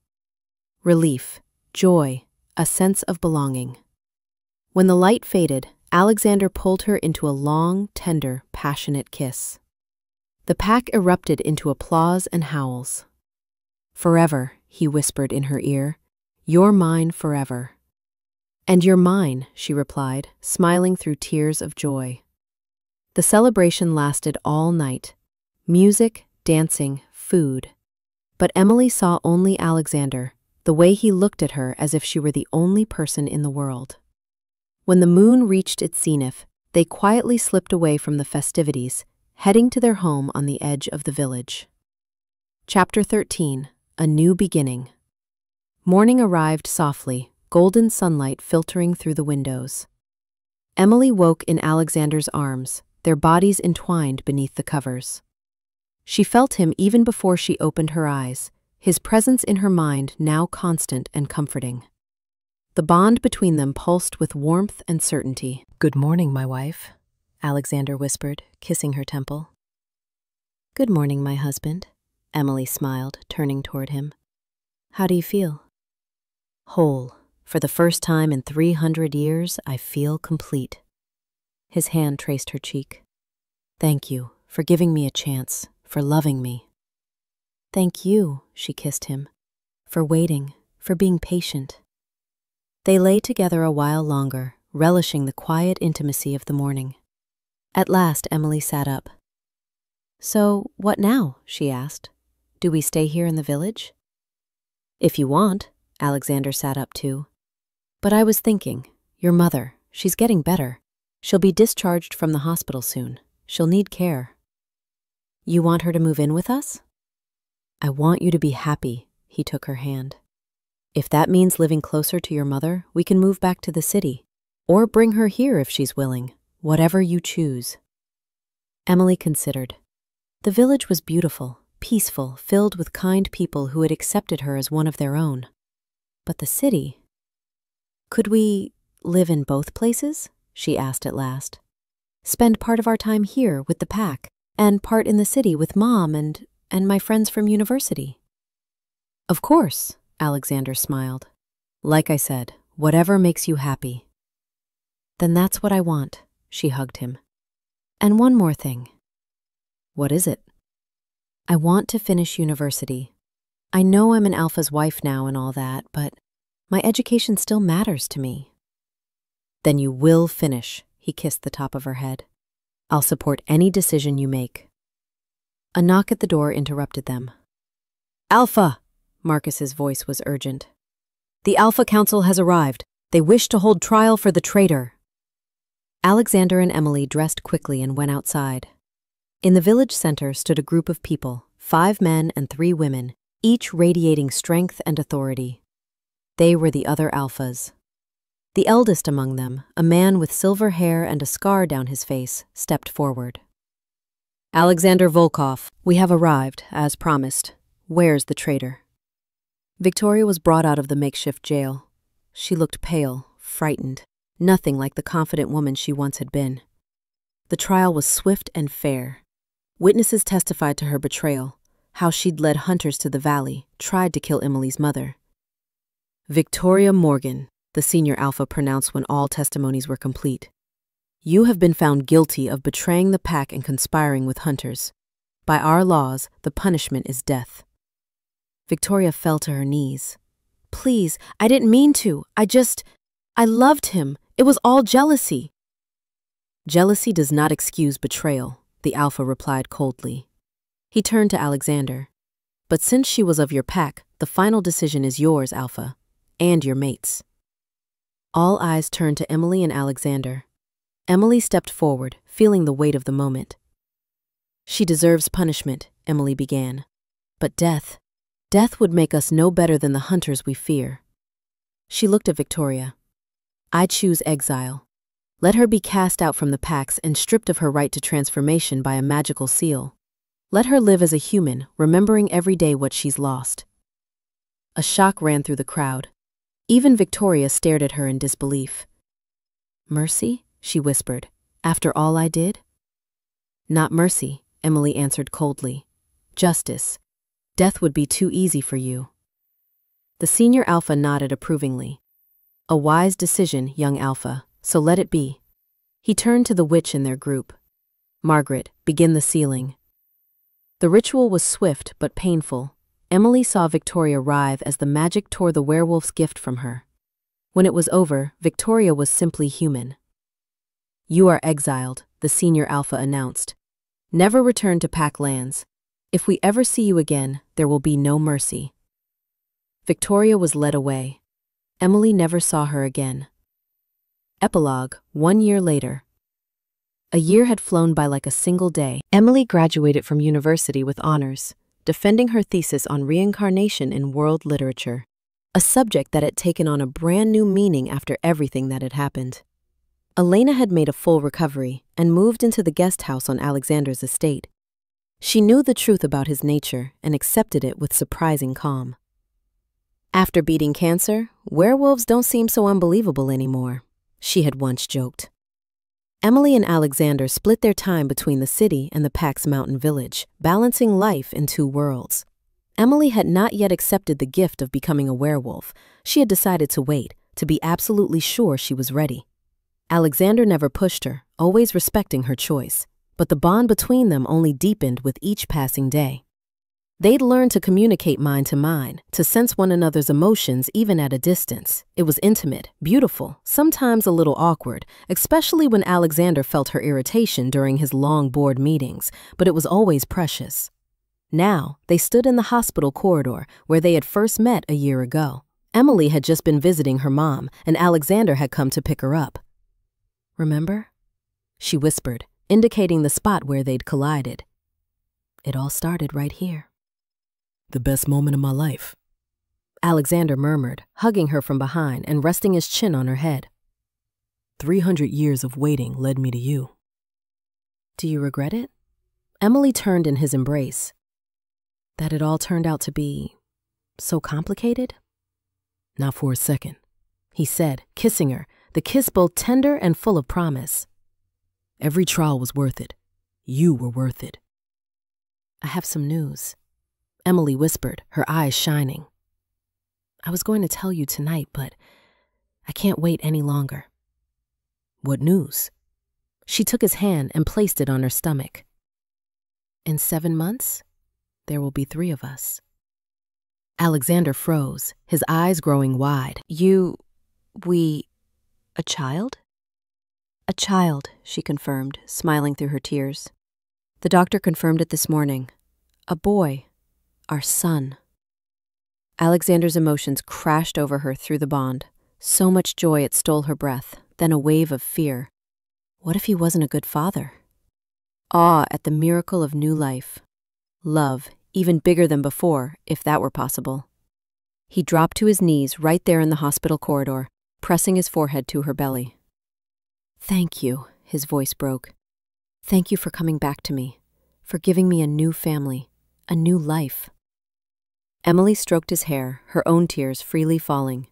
Relief, joy, a sense of belonging. When the light faded, Alexander pulled her into a long, tender, passionate kiss. The pack erupted into applause and howls. "Forever," he whispered in her ear, "you're mine forever." "And you're mine," she replied, smiling through tears of joy. The celebration lasted all night. Music, dancing, food. But Emily saw only Alexander, the way he looked at her as if she were the only person in the world. When the moon reached its zenith, they quietly slipped away from the festivities, heading to their home on the edge of the village. Chapter 13. A New Beginning. Morning arrived softly, golden sunlight filtering through the windows. Emily woke in Alexander's arms, their bodies entwined beneath the covers. She felt him even before she opened her eyes, his presence in her mind now constant and comforting. The bond between them pulsed with warmth and certainty. "Good morning, my wife," Alexander whispered, kissing her temple. "Good morning, my husband," Emily smiled, turning toward him. "How do you feel?" "Whole. For the first time in 300 years, I feel complete." His hand traced her cheek. "Thank you for giving me a chance, for loving me." "Thank you," she kissed him, "for waiting, for being patient." They lay together a while longer, relishing the quiet intimacy of the morning. At last, Emily sat up. "So, what now?" she asked. "Do we stay here in the village?" "If you want." Alexander sat up too. "But I was thinking, your mother, she's getting better. She'll be discharged from the hospital soon. She'll need care." "You want her to move in with us?" "I want you to be happy," he took her hand. "If that means living closer to your mother, we can move back to the city, or bring her here if she's willing, whatever you choose." Emily considered. The village was beautiful, peaceful, filled with kind people who had accepted her as one of their own. But the city? "Could we live in both places?" she asked at last. "Spend part of our time here with the pack, and part in the city with Mom and my friends from university?" "Of course," Alexander smiled. "Like I said, whatever makes you happy." "Then that's what I want," she hugged him. "And one more thing." "What is it?" "I want to finish university. I know I'm an alpha's wife now and all that, but my education still matters to me." "Then you will finish," he kissed the top of her head. "I'll support any decision you make." A knock at the door interrupted them. "Alpha!" Marcus's voice was urgent. "The Alpha Council has arrived. They wish to hold trial for the traitor." Alexander and Emily dressed quickly and went outside. In the village center stood a group of people, 5 men and 3 women, each radiating strength and authority. They were the other alphas. The eldest among them, a man with silver hair and a scar down his face, stepped forward. "Alexander Volkov, we have arrived, as promised. Where's the traitor?" Victoria was brought out of the makeshift jail. She looked pale, frightened, nothing like the confident woman she once had been. The trial was swift and fair. Witnesses testified to her betrayal, how she'd led hunters to the valley, tried to kill Emily's mother. "Victoria Morgan," the senior alpha pronounced when all testimonies were complete. "You have been found guilty of betraying the pack and conspiring with hunters. By our laws, the punishment is death." Victoria fell to her knees. "Please, I didn't mean to. I loved him. It was all jealousy." "Jealousy does not excuse betrayal," the alpha replied coldly. He turned to Alexander. "But since she was of your pack, the final decision is yours, Alpha, and your mates." All eyes turned to Emily and Alexander. Emily stepped forward, feeling the weight of the moment. "She deserves punishment," Emily began. "But death would make us no better than the hunters we fear." She looked at Victoria. "I choose exile. Let her be cast out from the packs and stripped of her right to transformation by a magical seal. Let her live as a human, remembering every day what she's lost." A shock ran through the crowd. Even Victoria stared at her in disbelief. "Mercy?" she whispered. After all I did? Not mercy, Emily answered coldly. Justice. Death would be too easy for you. The senior alpha nodded approvingly. A wise decision, young alpha, so let it be. He turned to the witch in their group. Margaret, begin the sealing. The ritual was swift but painful. Emily saw Victoria writhe as the magic tore the werewolf's gift from her. When it was over, Victoria was simply human. You are exiled, the senior alpha announced. Never return to Pack Lands. If we ever see you again, there will be no mercy. Victoria was led away. Emily never saw her again. Epilogue, 1 year later. A year had flown by like a single day. Emily graduated from university with honors, defending her thesis on reincarnation in world literature, a subject that had taken on a brand new meaning after everything that had happened. Elena had made a full recovery and moved into the guest house on Alexander's estate. She knew the truth about his nature and accepted it with surprising calm. After beating cancer, werewolves don't seem so unbelievable anymore, she had once joked. Emily and Alexander split their time between the city and the Pax Mountain village, balancing life in two worlds. Emily had not yet accepted the gift of becoming a werewolf. She had decided to wait, to be absolutely sure she was ready. Alexander never pushed her, always respecting her choice, but the bond between them only deepened with each passing day. They'd learned to communicate mind to mind, to sense one another's emotions even at a distance. It was intimate, beautiful, sometimes a little awkward, especially when Alexander felt her irritation during his long board meetings, but it was always precious. Now, they stood in the hospital corridor where they had first met a year ago. Emily had just been visiting her mom, and Alexander had come to pick her up. Remember? She whispered, indicating the spot where they'd collided. It all started right here. The best moment of my life, Alexander murmured, hugging her from behind and resting his chin on her head. 300 years of waiting led me to you. Do you regret it? Emily turned in his embrace. That it all turned out to be so complicated? Not for a second, he said, kissing her, the kiss both tender and full of promise. Every trial was worth it. You were worth it. I have some news, Emily whispered, her eyes shining. I was going to tell you tonight, but I can't wait any longer. What news? She took his hand and placed it on her stomach. In 7 months, there will be 3 of us. Alexander froze, his eyes growing wide. A child? A child, she confirmed, smiling through her tears. The doctor confirmed it this morning. A boy. Our son. Alexander's emotions crashed over her through the bond. So much joy it stole her breath, then a wave of fear. What if he wasn't a good father? Awe at the miracle of new life. Love, even bigger than before, if that were possible. He dropped to his knees right there in the hospital corridor, pressing his forehead to her belly. Thank you, his voice broke. Thank you for coming back to me, for giving me a new family, a new life. Emily stroked his hair, her own tears freely falling.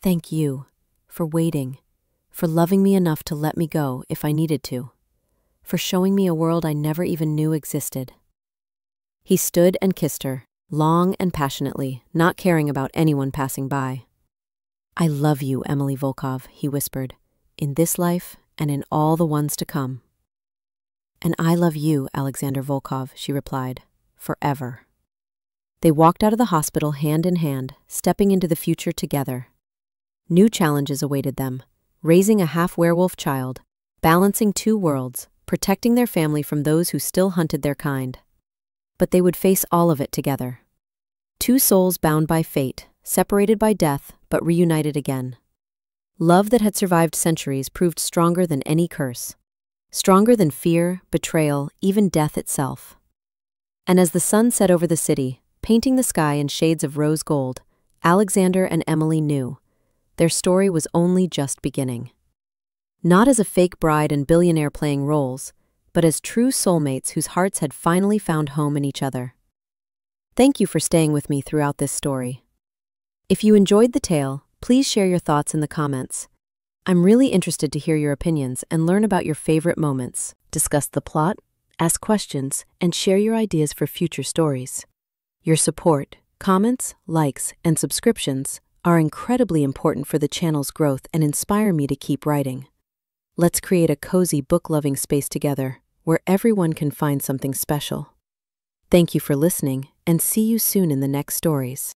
Thank you for waiting, for loving me enough to let me go if I needed to, for showing me a world I never even knew existed. He stood and kissed her, long and passionately, not caring about anyone passing by. I love you, Emily Volkov, he whispered, in this life and in all the ones to come. And I love you, Alexander Volkov, she replied, forever. They walked out of the hospital hand in hand, stepping into the future together. New challenges awaited them, raising a half-werewolf child, balancing 2 worlds, protecting their family from those who still hunted their kind. But they would face all of it together. 2 souls bound by fate, separated by death, but reunited again. Love that had survived centuries proved stronger than any curse, stronger than fear, betrayal, even death itself. And as the sun set over the city, painting the sky in shades of rose gold, Alexander and Emily knew their story was only just beginning. Not as a fake bride and billionaire playing roles, but as true soulmates whose hearts had finally found home in each other. Thank you for staying with me throughout this story. If you enjoyed the tale, please share your thoughts in the comments. I'm really interested to hear your opinions and learn about your favorite moments. Discuss the plot, ask questions, and share your ideas for future stories. Your support, comments, likes, and subscriptions are incredibly important for the channel's growth and inspire me to keep writing. Let's create a cozy book-loving space together where everyone can find something special. Thank you for listening, and see you soon in the next stories.